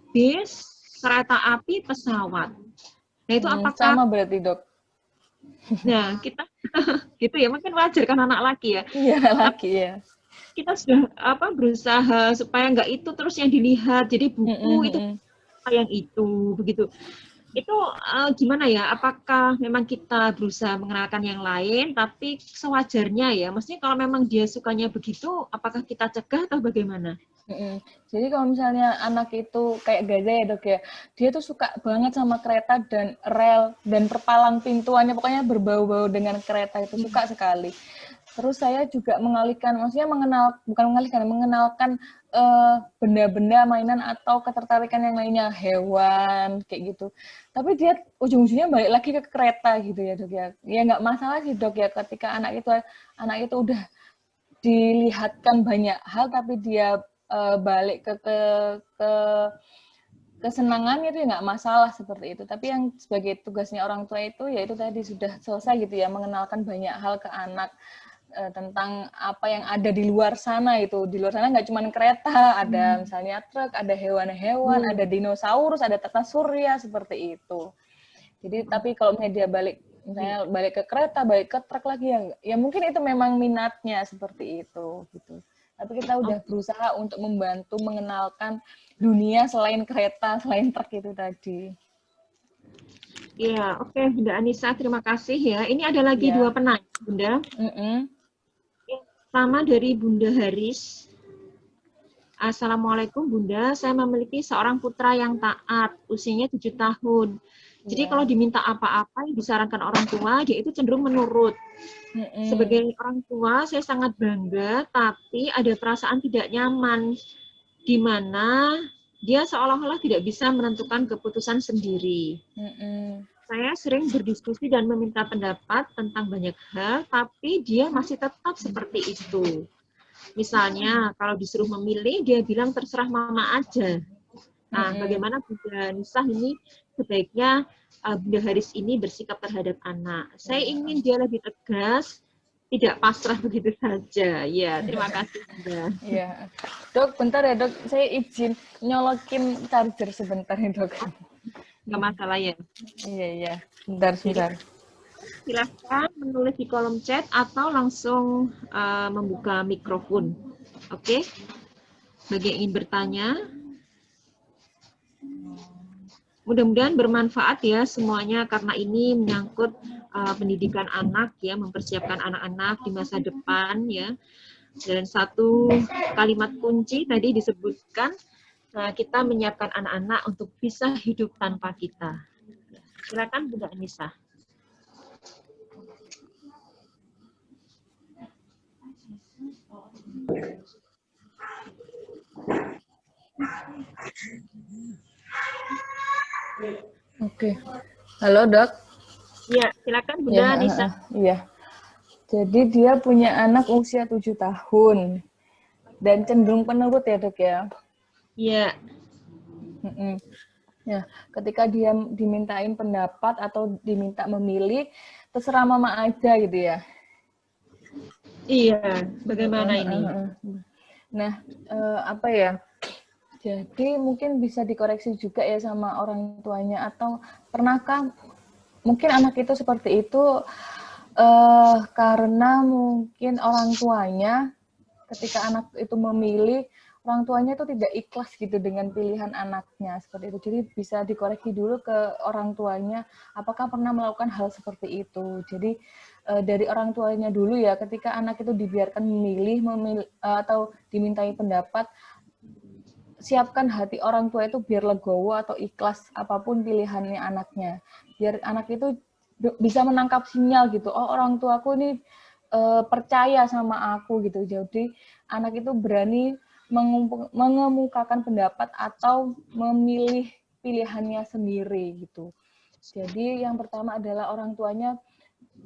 bis, kereta api, pesawat. Nah itu apakah? Sama berarti dok. Nah kita gitu ya, mungkin wajar kan anak laki ya. Iya laki ya. Kita sudah berusaha supaya nggak itu terus yang dilihat, jadi buku itu yang itu begitu. Itu gimana ya? Apakah memang kita berusaha mengenalkan yang lain, tapi sewajarnya ya? Maksudnya kalau memang dia sukanya begitu, apakah kita cegah atau bagaimana? Jadi kalau misalnya anak itu kayak Gaza ya dok ya, dia tuh suka banget sama kereta dan rel dan perpalang pintuannya, pokoknya berbau-bau dengan kereta itu, suka sekali. Terus saya juga maksudnya mengenalkan benda-benda mainan atau ketertarikan yang lainnya, hewan kayak gitu. Tapi dia ujung-ujungnya balik lagi ke kereta gitu ya dok ya. Ya nggak masalah sih dok ya, ketika anak itu udah dilihatkan banyak hal tapi dia balik ke kesenangannya itu ya nggak masalah seperti itu. Tapi yang sebagai tugasnya orang tua itu ya itu tadi sudah selesai gitu ya, mengenalkan banyak hal ke anak tentang apa yang ada di luar sana itu. Di luar sana nggak cuma kereta, ada misalnya truk, ada hewan-hewan, ada dinosaurus, ada tata surya seperti itu. Jadi tapi kalau misalnya dia misalnya balik ke kereta, balik ke truk lagi ya mungkin itu memang minatnya seperti itu gitu. Tapi kita udah berusaha untuk membantu mengenalkan dunia selain kereta, selain truk itu tadi. Iya, oke Bunda Anissa, terima kasih ya. Ini ada lagi dua penanya Bunda. Pertama dari Bunda Haris. Assalamualaikum Bunda, saya memiliki seorang putra yang taat, usianya 7 tahun. Jadi kalau diminta apa-apa yang disarankan orang tua, dia itu cenderung menurut. Sebagai orang tua, saya sangat bangga, tapi ada perasaan tidak nyaman, di mana dia seolah-olah tidak bisa menentukan keputusan sendiri. Saya sering berdiskusi dan meminta pendapat tentang banyak hal, tapi dia masih tetap seperti itu. Misalnya, kalau disuruh memilih, dia bilang terserah mama aja. Nah, bagaimana Bunda Nisa ini sebaiknya Bunda Haris ini bersikap terhadap anak? Saya ingin dia lebih tegas, tidak pasrah begitu saja. Ya, terima kasih Bunda. Iya, dok, bentar ya dok, saya izin nyolokin charger sebentar ya dok. Nggak masalah ya. Iya, bentar. Silahkan menulis di kolom chat atau langsung membuka mikrofon. Oke? Bagi yang ingin bertanya. Mudah-mudahan bermanfaat ya semuanya, karena ini menyangkut pendidikan anak ya, mempersiapkan anak-anak di masa depan ya. Dan satu kalimat kunci tadi disebutkan, kita menyiapkan anak-anak untuk bisa hidup tanpa kita. Silakan Bunda Anissa. Oke. Halo dok. Iya, silakan Bunda Anissa. Iya. Jadi dia punya anak usia 7 tahun dan cenderung penurut ya dok ya. Iya. Ya, ketika dia dimintain pendapat atau diminta memilih, terserah mama aja gitu ya. Iya, bagaimana ini? Nah, apa ya? Jadi mungkin bisa dikoreksi juga ya sama orang tuanya, atau pernahkah mungkin anak itu seperti itu karena mungkin orang tuanya ketika anak itu memilih, orang tuanya itu tidak ikhlas gitu dengan pilihan anaknya seperti itu. Jadi bisa dikoreksi dulu ke orang tuanya, apakah pernah melakukan hal seperti itu. Jadi dari orang tuanya dulu ya, ketika anak itu dibiarkan memilih atau dimintai pendapat, siapkan hati orang tua itu biar legowo atau ikhlas apapun pilihannya anaknya. Biar anak itu bisa menangkap sinyal gitu, oh orang tuaku ini percaya sama aku gitu. Jadi anak itu berani mengemukakan pendapat atau memilih pilihannya sendiri gitu. Jadi yang pertama adalah orang tuanya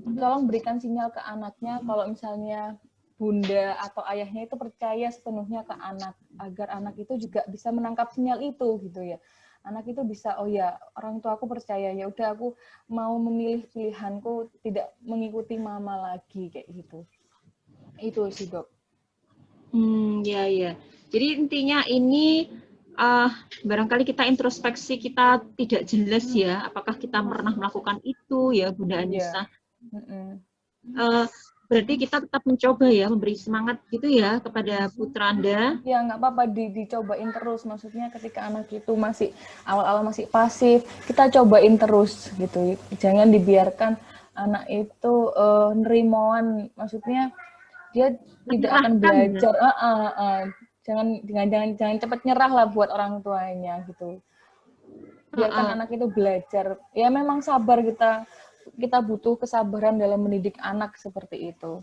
tolong berikan sinyal ke anaknya kalau misalnya bunda atau ayahnya itu percaya sepenuhnya ke anak, agar anak itu juga bisa menangkap sinyal itu gitu ya. Anak itu bisa, oh ya orang tua aku percaya, ya udah aku mau memilih pilihanku, tidak mengikuti mama lagi kayak gitu. Itu sih Dok. Ya ya. Jadi intinya ini barangkali kita introspeksi, kita tidak jelas ya apakah kita pernah melakukan itu ya Bunda Anissa. Berarti kita tetap mencoba ya, memberi semangat gitu ya kepada putra Anda. Ya nggak apa-apa, dicobain terus. Maksudnya ketika anak itu masih awal-awal masih pasif, kita cobain terus gitu. Jangan dibiarkan anak itu nerimoan. Maksudnya dia tidak akan belajar. Jangan cepat nyerah lah buat orang tuanya gitu. Biarkan anak itu belajar. Ya memang sabar, kita butuh kesabaran dalam mendidik anak seperti itu.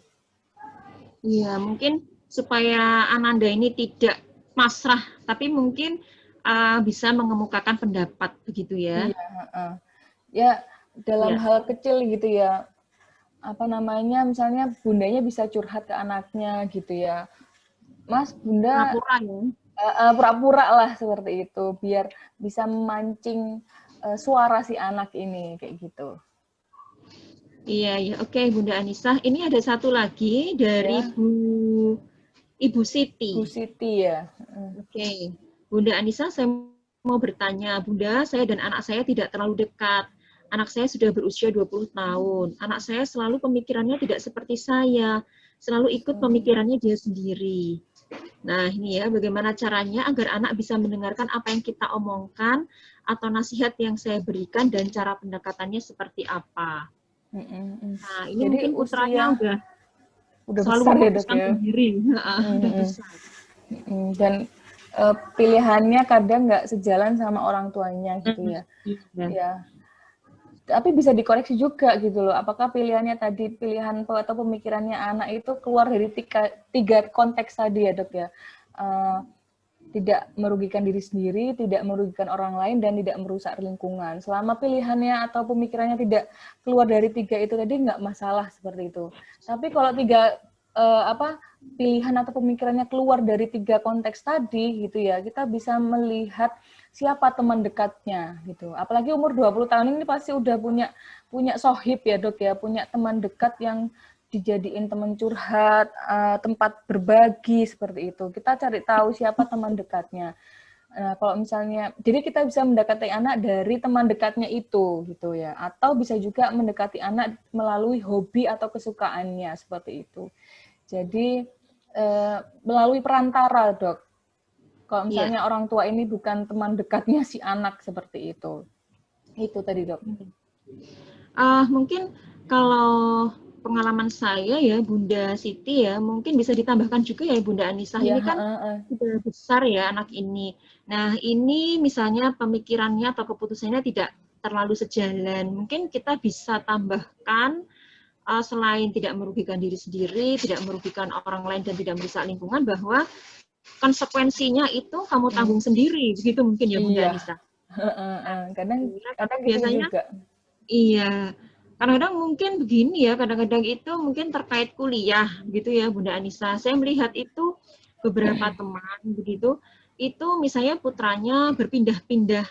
Iya, mungkin supaya Ananda ini tidak pasrah, tapi mungkin bisa mengemukakan pendapat begitu ya. Iya, ya dalam hal kecil gitu ya. Apa namanya, misalnya bundanya bisa curhat ke anaknya gitu ya. Mas, bunda pura-pura ya. Pura-pura lah seperti itu, biar bisa memancing suara si anak ini kayak gitu. Iya, ya, oke Bunda Anissa. Ini ada satu lagi dari Ya. Ibu Siti. Bu Siti ya. Oke, Bunda Anissa, saya mau bertanya, Bunda, saya dan anak saya tidak terlalu dekat. Anak saya sudah berusia 20 tahun. Anak saya selalu pemikirannya tidak seperti saya, selalu ikut pemikirannya dia sendiri. Nah, ini ya, bagaimana caranya agar anak bisa mendengarkan apa yang kita omongkan atau nasihat yang saya berikan dan cara pendekatannya seperti apa. Nah, ini jadi mungkin putranya udah selalu besar ya Dok memutuskan ya. sendiri. Udah besar. Dan pilihannya kadang nggak sejalan sama orang tuanya gitu ya. Ya. Tapi bisa dikoreksi juga gitu loh. Apakah pilihannya tadi, pilihan atau pemikirannya anak itu keluar dari tiga konteks tadi ya Dok ya. Tidak merugikan diri sendiri, tidak merugikan orang lain, dan tidak merusak lingkungan. Selama pilihannya atau pemikirannya tidak keluar dari tiga itu tadi, nggak masalah seperti itu. Tapi kalau pilihan atau pemikirannya keluar dari tiga konteks tadi, gitu ya, kita bisa melihat siapa teman dekatnya, gitu. Apalagi umur 20 tahun ini pasti udah punya sohib ya Dok ya, punya teman dekat yang dijadiin teman curhat, tempat berbagi seperti itu. Kita cari tahu siapa teman dekatnya. Kalau misalnya, jadi kita bisa mendekati anak dari teman dekatnya itu, gitu ya. Atau bisa juga mendekati anak melalui hobi atau kesukaannya seperti itu. Jadi melalui perantara, Dok. Kalau misalnya orang tua ini bukan teman dekatnya si anak seperti itu. Itu tadi, Dok. Mungkin kalau pengalaman saya ya Bunda Siti ya, mungkin bisa ditambahkan juga ya Bunda Anissa, ini kan sudah besar ya anak ini. Nah ini misalnya pemikirannya atau keputusannya tidak terlalu sejalan, mungkin kita bisa tambahkan selain tidak merugikan diri sendiri, tidak merugikan orang lain dan tidak merusak lingkungan, bahwa konsekuensinya itu kamu tanggung sendiri, begitu mungkin ya Bunda Anissa. Kadang biasanya juga. Iya. Kadang-kadang mungkin begini ya, kadang-kadang itu mungkin terkait kuliah gitu ya Bunda Anissa. Saya melihat itu beberapa teman begitu, itu misalnya putranya berpindah-pindah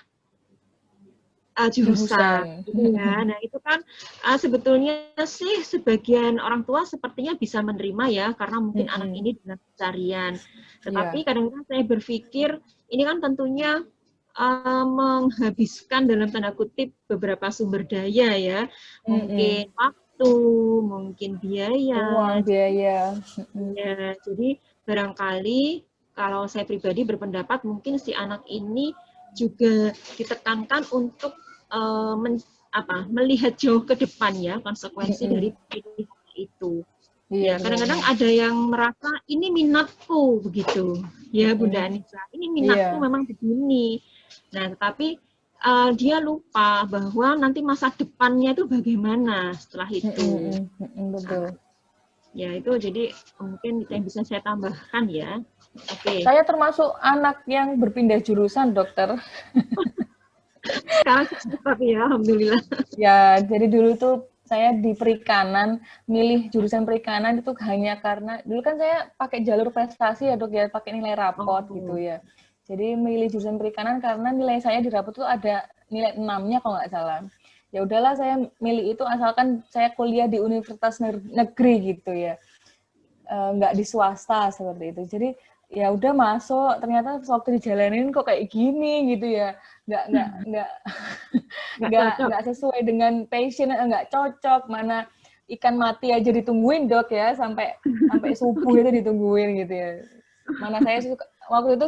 jurusan gitu ya. Nah, itu kan sebetulnya sih sebagian orang tua sepertinya bisa menerima ya, karena mungkin anak ini dalam pencarian. Tetapi kadang-kadang saya berpikir ini kan tentunya menghabiskan dalam tanda kutip beberapa sumber daya ya, mungkin waktu, mungkin biaya, uang, biaya. Ya, jadi barangkali kalau saya pribadi berpendapat mungkin si anak ini juga ditekankan untuk melihat jauh ke depan ya konsekuensi dari pilihan itu. Ya, kadang-kadang ada yang merasa ini minatku begitu, ya Bunda Anissa, ini minatku memang begini. Nah, tetapi dia lupa bahwa nanti masa depannya itu bagaimana setelah itu. Betul. Ya, itu jadi mungkin itu yang bisa saya tambahkan ya. Oke. Saya termasuk anak yang berpindah jurusan, Dokter. Sekarang sukses tapi ya, alhamdulillah. Ya, jadi dulu tuh saya di perikanan, milih jurusan perikanan itu hanya karena dulu kan saya pakai jalur prestasi ya dok ya, pakai nilai rapot gitu Oh. ya. Jadi milih jurusan perikanan karena nilai saya di rapot tuh ada nilai 6-nya kalau nggak salah. Ya udahlah saya milih itu asalkan saya kuliah di universitas negeri gitu ya. Nggak di swasta seperti itu. Jadi ya udah masuk, ternyata waktu dijalanin kok kayak gini gitu ya. Nggak Nggak cocok. nggak sesuai dengan passion, nggak cocok. Mana ikan mati aja ditungguin dok ya, sampai subuh itu ditungguin gitu ya. Mana saya suka, waktu itu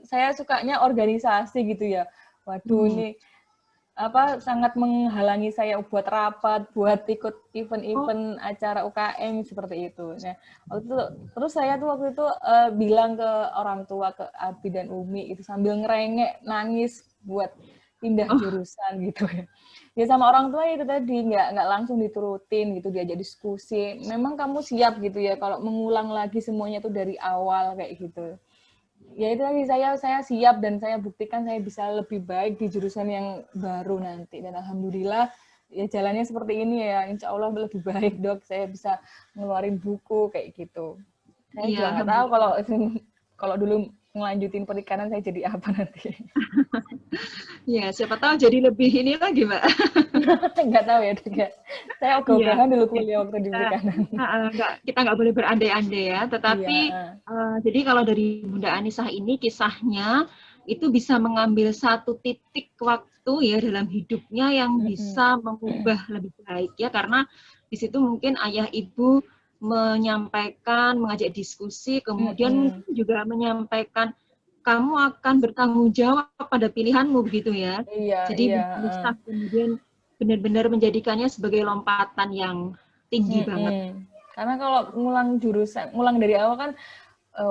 saya sukanya organisasi gitu ya. Waduh ini sangat menghalangi saya buat rapat, buat ikut event-event acara UKM seperti itu. Nah, terus saya tuh waktu itu bilang ke orang tua, ke Abi dan Umi itu sambil ngerengek, nangis buat pindah jurusan gitu ya. Ya sama orang tua itu tadi nggak langsung diturutin gitu, diajak diskusi. Memang kamu siap gitu ya kalau mengulang lagi semuanya tuh dari awal kayak gitu. Ya itu lagi saya siap dan saya buktikan saya bisa lebih baik di jurusan yang baru nanti, dan alhamdulillah ya jalannya seperti ini ya, insya Allah lebih baik dok, saya bisa ngeluarin buku kayak gitu. Saya Iya, juga nggak tahu kalau dulu ngelanjutin perikanan saya jadi apa nanti. ya siapa tahu jadi lebih ini lagi Mbak. Nggak tahu ya dok ya. Saya ogah-ogahan dulu kuliah waktu di perikanan. Kita nggak boleh berandai-andai ya, tetapi Iya. jadi kalau dari Bunda Anisah ini kisahnya itu bisa mengambil satu titik waktu ya dalam hidupnya yang bisa mengubah lebih baik ya, karena di situ mungkin ayah ibu menyampaikan, mengajak diskusi, kemudian mungkin juga menyampaikan kamu akan bertanggung jawab pada pilihanmu begitu ya. Iya, Jadi bisa kemudian benar-benar menjadikannya sebagai lompatan yang tinggi banget. Karena kalau ngulang dari awal kan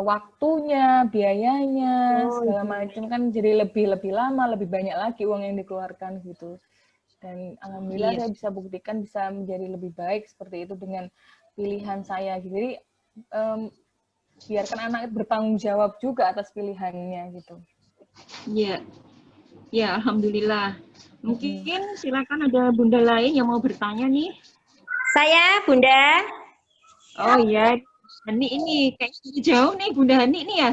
waktunya, biayanya, segala macam kan jadi lebih lama, lebih banyak lagi uang yang dikeluarkan gitu. Dan alhamdulillah saya bisa buktikan bisa menjadi lebih baik seperti itu dengan pilihan saya. Jadi biarkan anak bertanggung jawab juga atas pilihannya gitu. Iya, ya alhamdulillah. Mungkin silakan ada Bunda lain yang mau bertanya nih. Saya Bunda. Oh iya, ini kayaknya jauh nih Bunda Hani nih ya.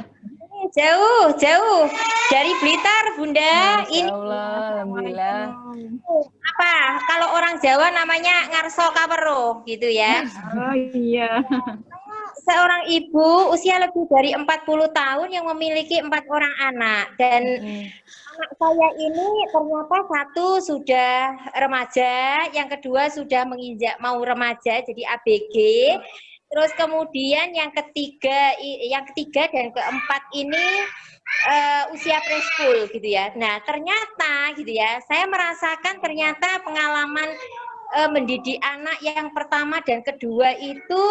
Jauh dari Blitar Bunda. Masya Allah, alhamdulillah. Apa? Kalau orang Jawa namanya ngarso kawero gitu ya. Oh iya. Seorang ibu usia lebih dari 40 tahun yang memiliki 4 orang anak, dan anak saya ini ternyata satu sudah remaja, yang kedua sudah menginjak mau remaja jadi ABG, terus kemudian yang ketiga dan keempat ini usia preschool gitu ya. Nah ternyata gitu ya, saya merasakan ternyata pengalaman mendidik anak yang pertama dan kedua itu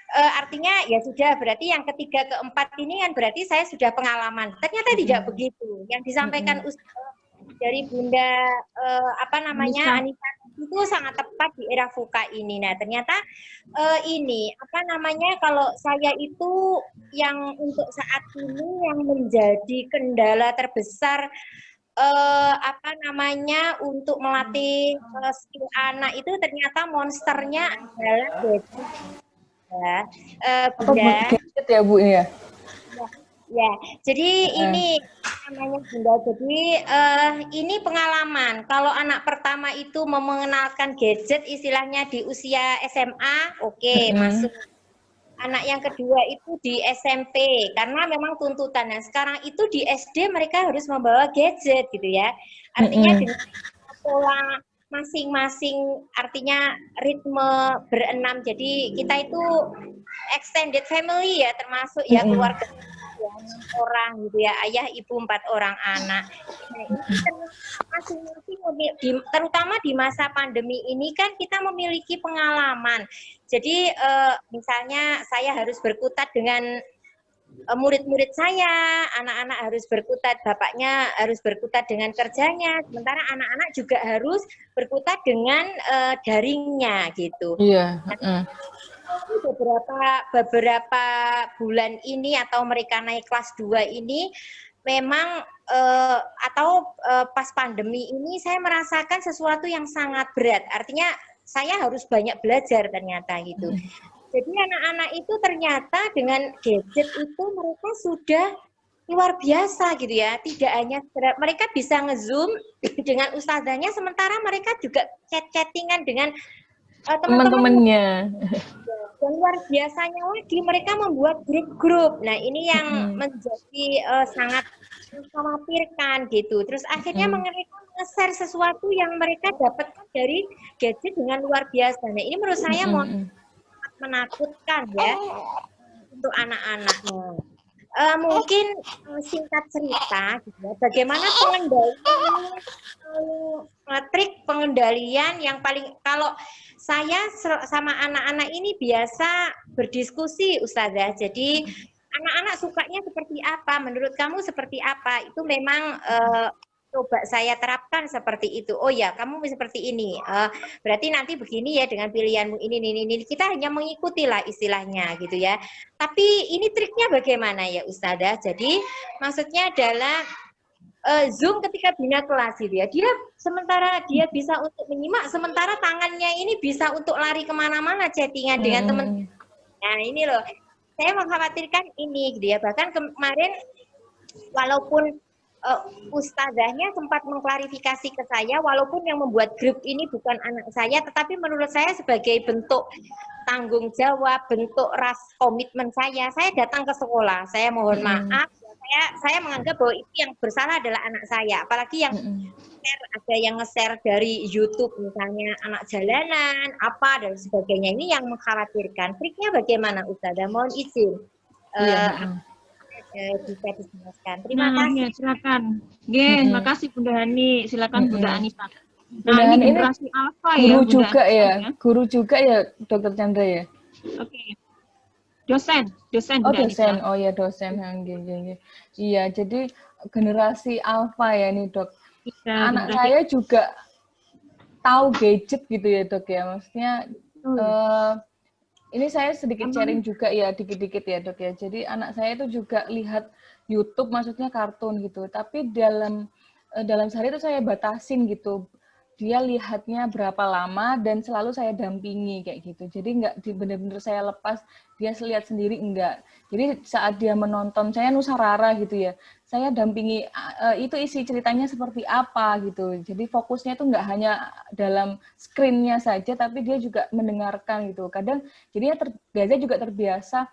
artinya ya sudah, berarti yang ketiga keempat ini kan berarti saya sudah pengalaman. Ternyata tidak begitu. Yang disampaikan dari Bunda Anissa itu sangat tepat di era VUCA ini. Nah ternyata ini kalau saya itu yang untuk saat ini yang menjadi kendala terbesar untuk melatih skill anak itu ternyata monsternya adalah Bunda. Gadget ya Bu ya? Ya, jadi ini namanya Bunda. Jadi ini pengalaman. Kalau anak pertama itu mau mengenalkan gadget, istilahnya di usia SMA, oke, masuk. Anak yang kedua itu di SMP, karena memang tuntutan. Nah, sekarang itu di SD mereka harus membawa gadget gitu ya. Artinya dengan pola masing-masing, artinya ritme berenam. Jadi kita itu extended family ya, termasuk ya keluarga ya, 6 orang gitu ya, ayah ibu 4 orang anak. Nah, ini masing-masing terutama di masa pandemi ini kan kita memiliki pengalaman. Jadi misalnya saya harus berkutat dengan murid-murid saya, anak-anak harus berkutat, bapaknya harus berkutat dengan kerjanya, sementara anak-anak juga harus berkutat dengan daringnya gitu. Iya. Beberapa bulan ini atau mereka naik kelas 2 ini memang pas pandemi ini saya merasakan sesuatu yang sangat berat. Artinya saya harus banyak belajar ternyata gitu. Jadi anak-anak itu ternyata dengan gadget itu mereka sudah luar biasa gitu ya. Tidak hanya mereka bisa nge-zoom dengan ustazahnya, sementara mereka juga chat-chattingan dengan teman-temannya. Dan luar biasanya lagi mereka membuat grup-grup. Nah ini yang menjadi sangat mengkhawatirkan gitu. Terus akhirnya mereka nge-share sesuatu yang mereka dapatkan dari gadget dengan luar biasa. Nah ini menurut saya menakutkan ya untuk anak-anak. Mungkin singkat cerita, gitu ya, bagaimana trik pengendalian yang paling, kalau saya sama anak-anak ini biasa berdiskusi Ustazah. Jadi anak-anak sukanya seperti apa, menurut kamu seperti apa, itu memang coba saya terapkan seperti itu. Oh ya, kamu seperti ini. Berarti nanti begini ya dengan pilihanmu ini. Kita hanya mengikuti lah istilahnya gitu ya. Tapi ini triknya bagaimana ya Ustazah? Jadi maksudnya adalah Zoom ketika bina kelas gitu ya. Sementara dia bisa untuk menyimak, sementara tangannya ini bisa untuk lari kemana-mana chattingan dengan teman. Nah ini loh, saya mengkhawatirkan ini gitu ya. Bahkan kemarin walaupun ustazahnya sempat mengklarifikasi ke saya, walaupun yang membuat grup ini bukan anak saya, tetapi menurut saya sebagai bentuk tanggung jawab, bentuk ras komitmen saya datang ke sekolah, saya mohon maaf, saya menganggap bahwa itu yang bersalah adalah anak saya, apalagi yang ada yang nge-share dari YouTube misalnya anak jalanan, apa dan sebagainya, ini yang mengkhawatirkan. Triknya bagaimana Ustazah? Mohon izin. Bisa dijelaskan. Terima kasih. Silakan. Makasih Bunda Hani. Silakan Bunda Anissa. Bunda Hani ini generasi alfa guru ya, juga ya. Guru juga ya, Dokter Chandra ya. Oke. Dosen. Oh Bunda dosen. Anissa. Oh ya dosen. Iya, jadi generasi alfa ya nih Dok. Ya, anak saya juga tahu gadget gitu ya Dok ya. Maksudnya ini saya sedikit sharing juga ya, dikit-dikit ya Dok ya. Jadi anak saya itu juga lihat YouTube, maksudnya kartun gitu. Tapi dalam sehari itu saya batasin gitu. Dia lihatnya berapa lama dan selalu saya dampingi kayak gitu. Jadi nggak benar-benar saya lepas, dia lihat sendiri enggak. Jadi saat dia menonton, saya nusarara gitu ya. Saya dampingi itu isi ceritanya seperti apa gitu. Jadi fokusnya itu nggak hanya dalam screen-nya saja, tapi dia juga mendengarkan gitu. Kadang jadinya Gaza juga terbiasa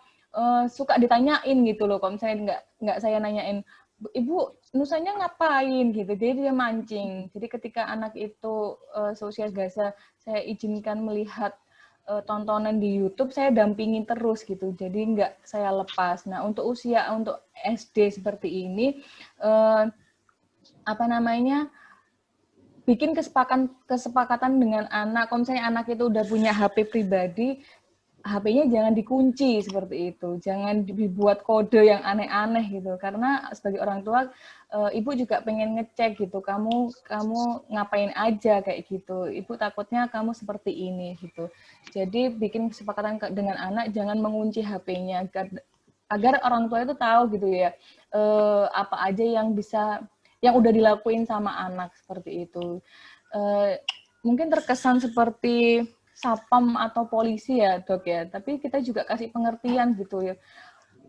suka ditanyain gitu loh. Kalau misalnya nggak saya nanyain, Ibu, nusanya ngapain gitu, jadi dia mancing. Jadi ketika anak itu seusia Gaza, saya izinkan melihat tontonan di YouTube, saya dampingin terus gitu, jadi nggak saya lepas. Nah untuk SD seperti ini, bikin kesepakatan dengan anak. Kalau misalnya anak itu udah punya HP pribadi, HP-nya jangan dikunci seperti itu, jangan dibuat kode yang aneh-aneh gitu. Karena sebagai orang tua, ibu juga pengen ngecek gitu, kamu ngapain aja kayak gitu. Ibu takutnya kamu seperti ini gitu. Jadi bikin kesepakatan dengan anak, jangan mengunci HP-nya agar orang tua itu tahu gitu ya, apa aja yang udah dilakuin sama anak seperti itu. Mungkin terkesan seperti sapam atau polisi ya Dok ya, tapi kita juga kasih pengertian gitu ya,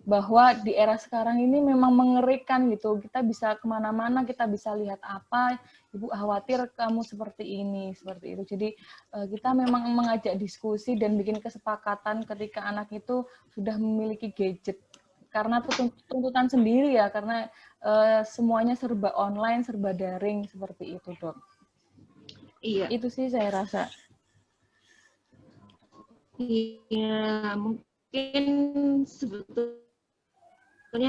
bahwa di era sekarang ini memang mengerikan gitu, kita bisa kemana-mana, kita bisa lihat apa, Ibu khawatir kamu seperti ini, seperti itu. Jadi kita memang mengajak diskusi dan bikin kesepakatan ketika anak itu sudah memiliki gadget, karena tuntutan sendiri ya, karena semuanya serba online, serba daring, seperti itu Dok. Iya. Itu sih saya rasa. Iya, mungkin sebetulnya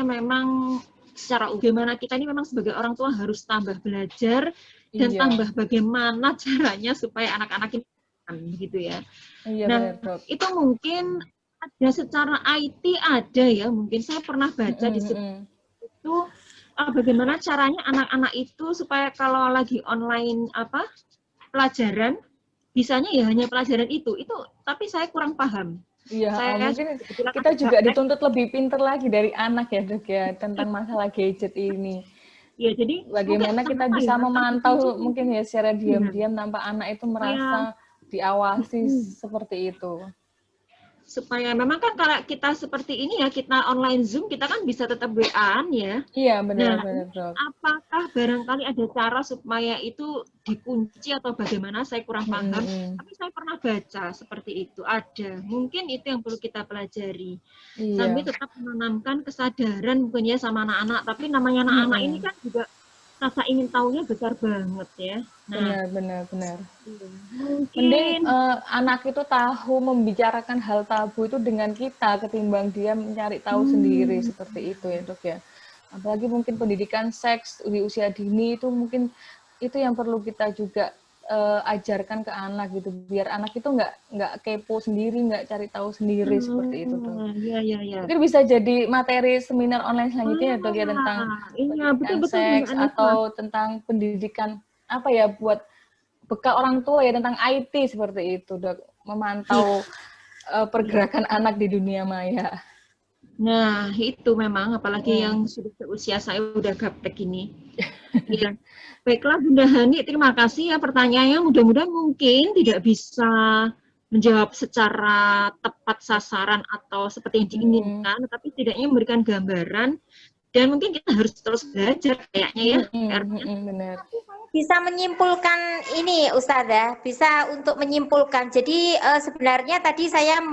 memang secara bagaimana kita ini memang sebagai orang tua harus tambah belajar dan tambah bagaimana caranya supaya anak-anak ini gitu ya. Iya, nah, benar, itu mungkin ada secara IT ada ya, mungkin saya pernah baca di situ itu bagaimana caranya anak-anak itu supaya kalau lagi online pelajaran bisanya ya hanya pelajaran itu, tapi saya kurang paham. Iya, Saya mungkin kebetulan kita ada juga praktek. dituntut lebih pinter lagi dari anak ya dok ya tentang masalah gadget ini. Ya, jadi mungkin Bagaimana kita kenapa ya bisa latar belakangnya memantau mungkin ya secara iya, diam-diam tanpa anak itu supaya merasa diawasi mm, seperti itu. supaya memang kan kalau kita seperti ini ya, kita online Zoom, kita kan bisa tetap WA-an ya. Iya, Nah, benar-benar dok. apakah barangkali ada cara supaya itu dikunci atau bagaimana? Saya kurang paham. Mm-mm. Tapi saya pernah baca seperti itu. Ada. Mungkin itu yang perlu kita pelajari. Sambil Iya. tetap menanamkan kesadaran mungkin ya sama anak-anak. Tapi namanya anak-anak ini Mm-mm. kan juga rasa ingin tahunya besar banget ya. Nah, Benar-benar. Mending mungkin anak itu tahu membicarakan hal tabu itu dengan kita ketimbang dia mencari tahu sendiri hmm, seperti itu ya dok ya. Apalagi mungkin pendidikan seks di usia dini itu mungkin itu yang perlu kita juga ajarkan ke anak gitu biar anak itu nggak kepo sendiri, nggak cari tahu sendiri seperti itu dok. ya, ya, ya. Mungkin bisa jadi materi seminar online selanjutnya ya dok ya tentang Iya, pendidikan betul-betul Bunda seks Anissa. atau tentang pendidikan apa ya buat bekal orang tua ya tentang IT seperti itu dok, memantau pergerakan anak di dunia maya. Nah, itu memang apalagi Hmm. yang sudah seusia saya udah gaptek ini. Ya. Baiklah Bunda Hani, terima kasih ya pertanyaannya. Mudah-mudahan mungkin tidak bisa menjawab secara tepat sasaran atau seperti yang diinginkan, tetapi setidaknya memberikan gambaran dan mungkin kita harus terus belajar kayaknya ya. Karena Benar. Bisa menyimpulkan ini Ustazah, bisa untuk menyimpulkan. Jadi sebenarnya tadi saya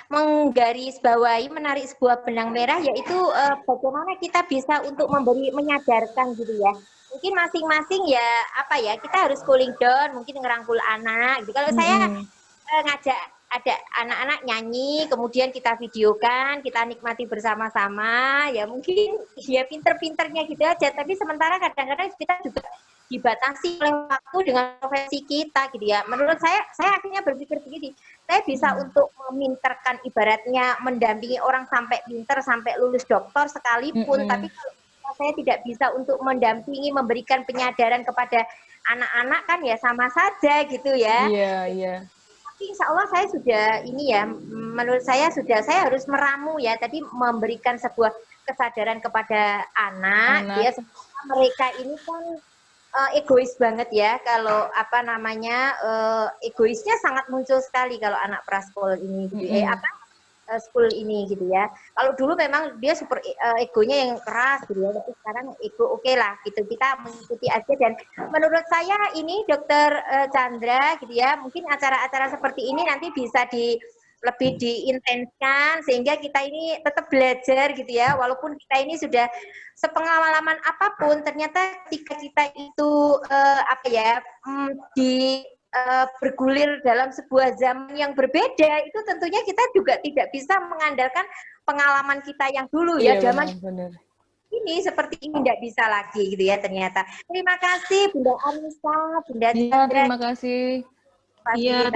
menggarisbawahi, menarik sebuah benang merah yaitu bagaimana kita bisa untuk menyadarkan gitu ya. Mungkin masing-masing ya kita harus cooling down, mungkin ngerangkul anak gitu. Kalau saya ngajak ada anak-anak nyanyi, kemudian kita videokan, kita nikmati bersama-sama, ya mungkin ya pinter-pinternya gitu aja, tapi sementara kadang-kadang kita juga dibatasi oleh waktu dengan profesi kita gitu ya. Menurut saya akhirnya berpikir begini, saya bisa untuk meminterkan ibaratnya mendampingi orang sampai pinter, sampai lulus doktor sekalipun, tapi kalau saya tidak bisa untuk mendampingi, memberikan penyadaran kepada anak-anak kan ya sama saja gitu ya. Iya. Tapi insya Allah saya sudah ini ya, menurut saya harus meramu ya, tadi memberikan sebuah kesadaran kepada anak. Ya mereka ini kan egois banget ya, kalau egoisnya sangat muncul sekali kalau anak prasekolah ini gitu. School ini gitu ya. Kalau dulu memang dia super egonya yang keras gitu ya, tapi sekarang ego oke lah gitu, kita mengikuti aja. Dan menurut saya ini Dokter Chandra gitu ya, mungkin acara-acara seperti ini nanti bisa lebih diintenskan sehingga kita ini tetap belajar gitu ya, walaupun kita ini sudah sepengalaman apapun, ternyata ketika kita itu bergulir dalam sebuah zaman yang berbeda, itu tentunya kita juga tidak bisa mengandalkan pengalaman kita yang dulu ya, zaman benar. ini seperti ini tidak bisa lagi gitu ya ternyata. Terima kasih Bunda Anissa, Bunda Chandra. Terima kasih. Iya,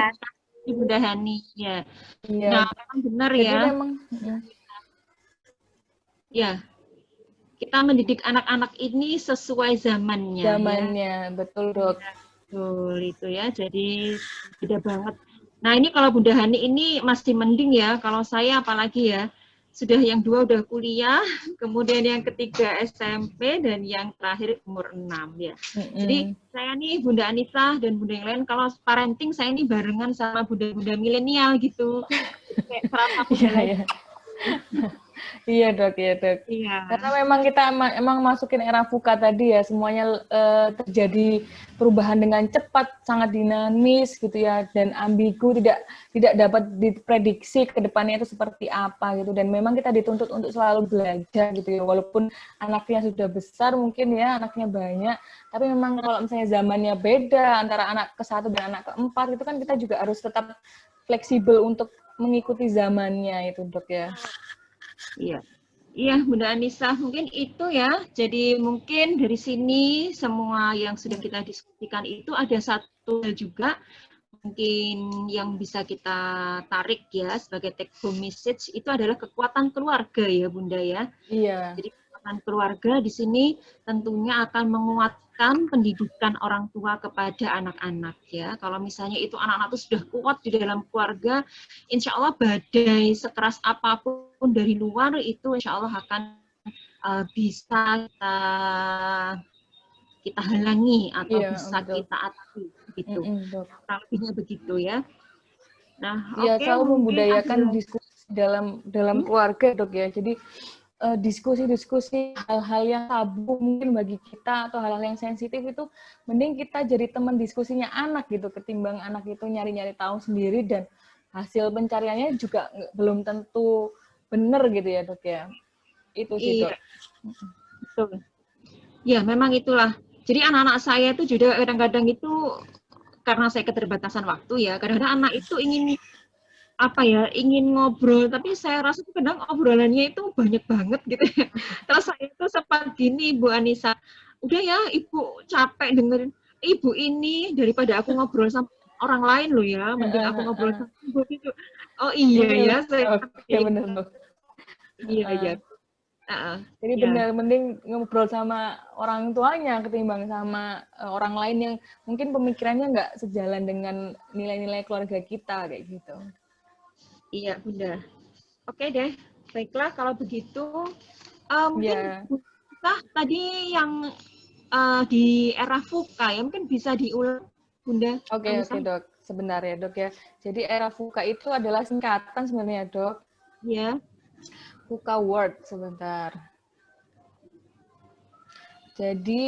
Bunda Hani ya. Nah, memang benar jadi ya. Memang, ya. Kita mendidik anak-anak ini sesuai zamannya. Zamannya, ya. Betul dok. Betul itu ya, jadi beda banget. Nah ini kalau Bunda Hani ini masih mending ya, kalau saya apalagi ya, sudah yang dua udah kuliah, kemudian yang ketiga SMP, dan yang terakhir umur 6 ya. Jadi saya nih Bunda Anissa dan Bunda yang lain, kalau parenting saya ini barengan sama Bunda-Bunda milenial gitu. Kayak serasa muda. Iya dok. Iya. Karena memang kita emang masukin era VUCA tadi ya, semuanya terjadi perubahan dengan cepat, sangat dinamis gitu ya, dan ambigu, tidak dapat diprediksi ke depannya itu seperti apa gitu. Dan memang kita dituntut untuk selalu belajar gitu ya, walaupun anaknya sudah besar mungkin ya, anaknya banyak, tapi memang kalau misalnya zamannya beda antara anak ke-1 dan anak ke-4 itu kan kita juga harus tetap fleksibel untuk mengikuti zamannya itu dok ya. Iya, Bunda Anissa, mungkin itu ya. Jadi mungkin dari sini semua yang sudah kita diskusikan itu ada satu hal juga mungkin yang bisa kita tarik ya sebagai take home message, itu adalah kekuatan keluarga ya Bunda ya. Iya. Jadi kesehatan keluarga di sini tentunya akan menguatkan pendidikan orang tua kepada anak-anak ya. Kalau misalnya itu anak-anak itu sudah kuat di dalam keluarga, insya Allah badai sekeras apapun dari luar itu insya Allah akan bisa kita halangi atau bisa betul. kita atasi gitu. Dok. Kurang lebihnya begitu ya. Nah, Ya, oke, selalu mungkin membudayakan ada diskusi dalam keluarga, Dok ya. Jadi diskusi-diskusi hal-hal yang tabu mungkin bagi kita atau hal-hal yang sensitif itu mending kita jadi teman diskusinya anak gitu ketimbang anak itu nyari-nyari tahu sendiri dan hasil pencariannya juga belum tentu benar gitu ya, Dok ya. Itu sih, Dok. Betul. Ya, memang itulah. Jadi anak-anak saya itu juga kadang-kadang itu karena saya keterbatasan waktu ya, kadang-kadang anak itu ingin ingin ngobrol, tapi saya rasa kadang obrolannya itu banyak banget gitu ya. Terus saya itu sempat gini, Bu Anissa, udah ya Ibu capek dengerin Ibu ini daripada aku ngobrol sama orang lain loh ya, mending aku ngobrol sama Ibu gitu. Oh iya ya, saya benar, Dok. Iya. Jadi benar mending ngobrol sama orang tuanya ketimbang sama orang lain yang mungkin pemikirannya nggak sejalan dengan nilai-nilai keluarga kita kayak gitu. Iya, Bunda. Oke deh, baiklah kalau begitu. Mungkin kita tadi yang di era VUCA ya, mungkin bisa diulang, Bunda. Oke, Dok. Sebentar ya, Dok ya. Jadi era VUCA itu adalah singkatan sebenarnya, Dok. Iya. VUCA Word, sebentar. Jadi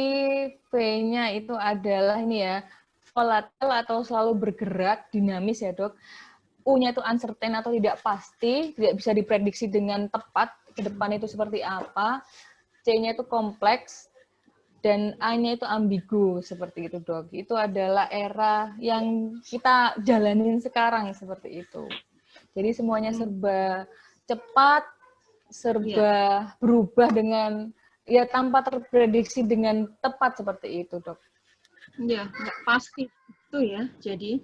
V-nya itu adalah ini ya, volatile atau selalu bergerak, dinamis ya, Dok. U-nya itu uncertain atau tidak pasti, tidak bisa diprediksi dengan tepat ke depan itu seperti apa. C-nya itu kompleks, dan A-nya itu ambigu, seperti itu, Dok. Itu adalah era yang kita jalanin sekarang, seperti itu. Jadi semuanya serba cepat, serba berubah dengan, ya tanpa terprediksi dengan tepat, seperti itu, Dok. Ya, nggak pasti itu ya. Jadi,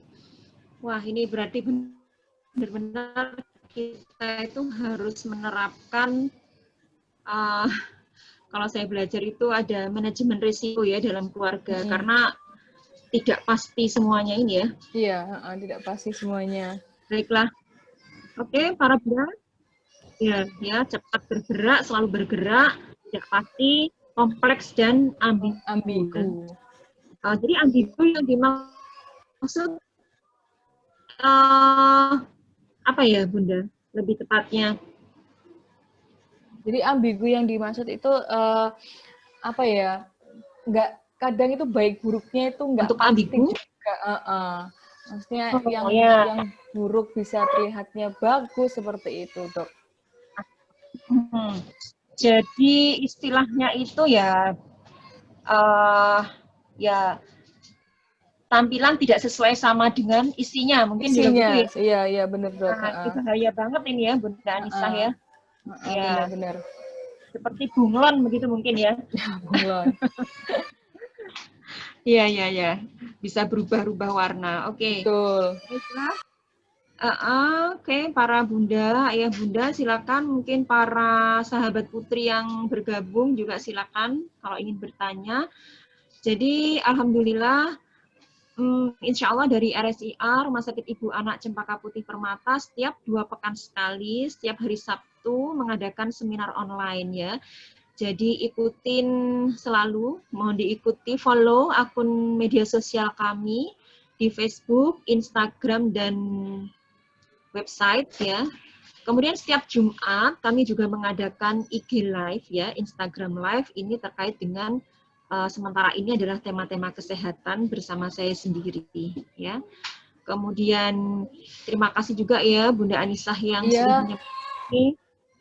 wah ini berarti benar-benar kita itu harus menerapkan kalau saya belajar itu ada manajemen risiko ya dalam keluarga karena tidak pasti semuanya ini ya. Iya, tidak pasti semuanya. Baiklah. Oke, para bunda. Ya, cepat bergerak, selalu bergerak, tidak pasti, kompleks dan ambigu. Jadi ambigu yang dimaksud apa ya, Bunda? Lebih tepatnya. Jadi ambigu yang dimaksud itu apa ya? Kadang itu baik buruknya itu nggak untuk pasti ambigu juga. Maksudnya yang buruk bisa terlihatnya bagus seperti itu, Dok. Jadi istilahnya itu ya tampilan tidak sesuai sama dengan isinya, mungkin isinya, gitu ya. Iya benar, Dok. Itu bahaya banget ini ya, Bunda Anissa ya. Benar. Seperti bunglon begitu mungkin ya. Bunglon. Iya. Bisa berubah-ubah warna. Oke. Betul. Oke, para bunda, ayah bunda, silakan. Mungkin para sahabat putri yang bergabung juga silakan kalau ingin bertanya. Jadi, alhamdulillah, insya Allah dari RSIA, Rumah Sakit Ibu Anak Cempaka Putih Permata, setiap 2 pekan sekali, setiap hari Sabtu, mengadakan seminar online ya. Jadi ikutin selalu, mohon diikuti, follow akun media sosial kami di Facebook, Instagram, dan website ya. Kemudian setiap Jumat kami juga mengadakan IG Live ya, Instagram Live, ini terkait dengan sementara ini adalah tema-tema kesehatan bersama saya sendiri ya. Kemudian terima kasih juga ya Bunda Anissa yang sudah menyempatkan.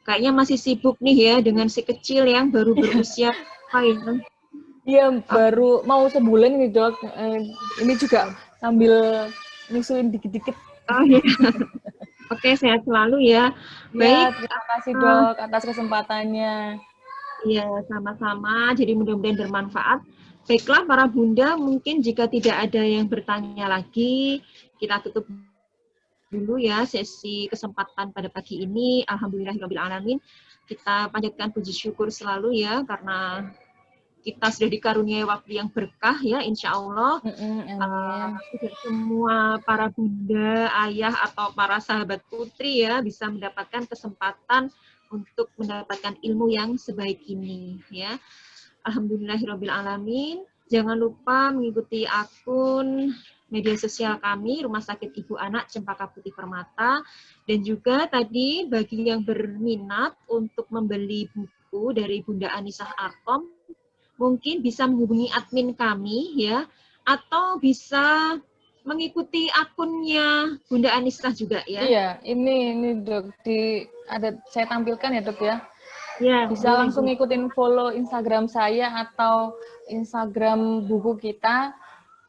Kayaknya masih sibuk nih ya dengan si kecil yang baru berusia apa ya? Iya, baru mau sebulan nih, Dok. Ini juga sambil nyusuin dikit-dikit. Oh iya. Oke, sehat selalu ya. Baik. Ya, terima kasih, Dok, atas kesempatannya. Iya, sama-sama. Jadi mudah-mudahan bermanfaat. Baiklah para bunda, mungkin jika tidak ada yang bertanya lagi, kita tutup dulu ya sesi kesempatan pada pagi ini. Alhamdulillahirabbil alamin. kita panjatkan puji syukur selalu ya, karena kita sudah dikaruniai waktu yang berkah ya, insya Allah. Amin. Tidak semua para bunda, ayah, atau para sahabat putri ya bisa mendapatkan kesempatan untuk mendapatkan ilmu yang sebaik ini ya. Alhamdulillahirrabbilalamin. Jangan lupa mengikuti akun media sosial kami, Rumah Sakit Ibu Anak Cempaka Putih Permata. Dan juga tadi bagi yang berminat untuk membeli buku dari Bunda Anisah Arkom, mungkin bisa menghubungi admin kami ya, atau bisa mengikuti akunnya Bunda Anisah juga ya. Iya, ini Dok, saya tampilkan ya Dok ya. Ya, Bisa langsung ngikutin follow Instagram saya atau Instagram buku kita.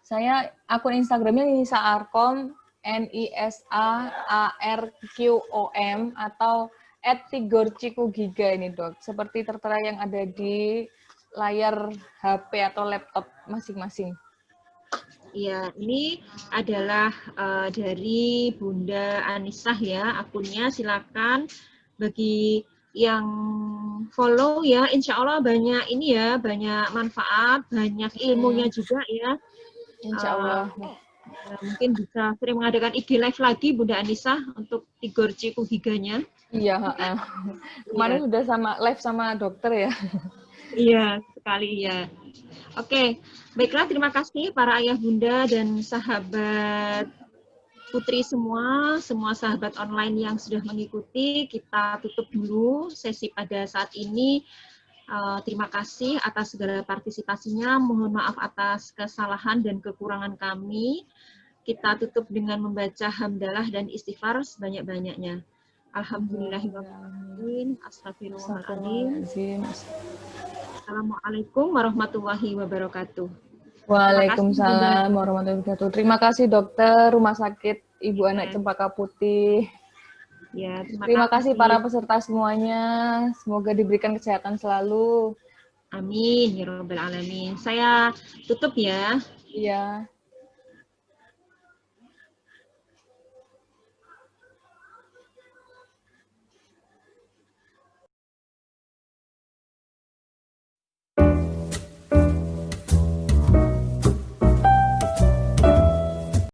Saya akun Instagramnya Nisa Arkom, NISAARQOM, atau @tigorcikugiga ini Dok. Seperti tertera yang ada di layar HP atau laptop masing-masing. Iya, ini adalah dari Bunda Anisah ya, akunnya. Silakan bagi yang follow ya, insya Allah banyak ini ya, banyak manfaat, banyak ilmunya juga ya. Insya Allah. Mungkin bisa sering mengadakan IG live lagi Bunda Anisah untuk Tigorci Kuhiganya. Iya, kemarin sudah live sama dokter ya. Iya, sekali ya. Oke, baiklah, terima kasih para ayah bunda dan sahabat putri semua sahabat online yang sudah mengikuti. Kita tutup dulu sesi pada saat ini. Terima kasih atas segala partisipasinya. Mohon maaf atas kesalahan dan kekurangan kami. Kita tutup dengan membaca hamdalah dan istighfar sebanyak-banyaknya. Alhamdulillahirrahmanirrahim. Astagfirullahaladzim. Assalamualaikum warahmatullahi wabarakatuh. Waalaikumsalam warahmatullahi wabarakatuh. Terima kasih dokter Rumah Sakit Ibu Anak Cempaka Putih. Ya, terima kasih para peserta semuanya. Semoga diberikan kesehatan selalu. Amin ya rabbal alamin. Saya tutup ya. Iya.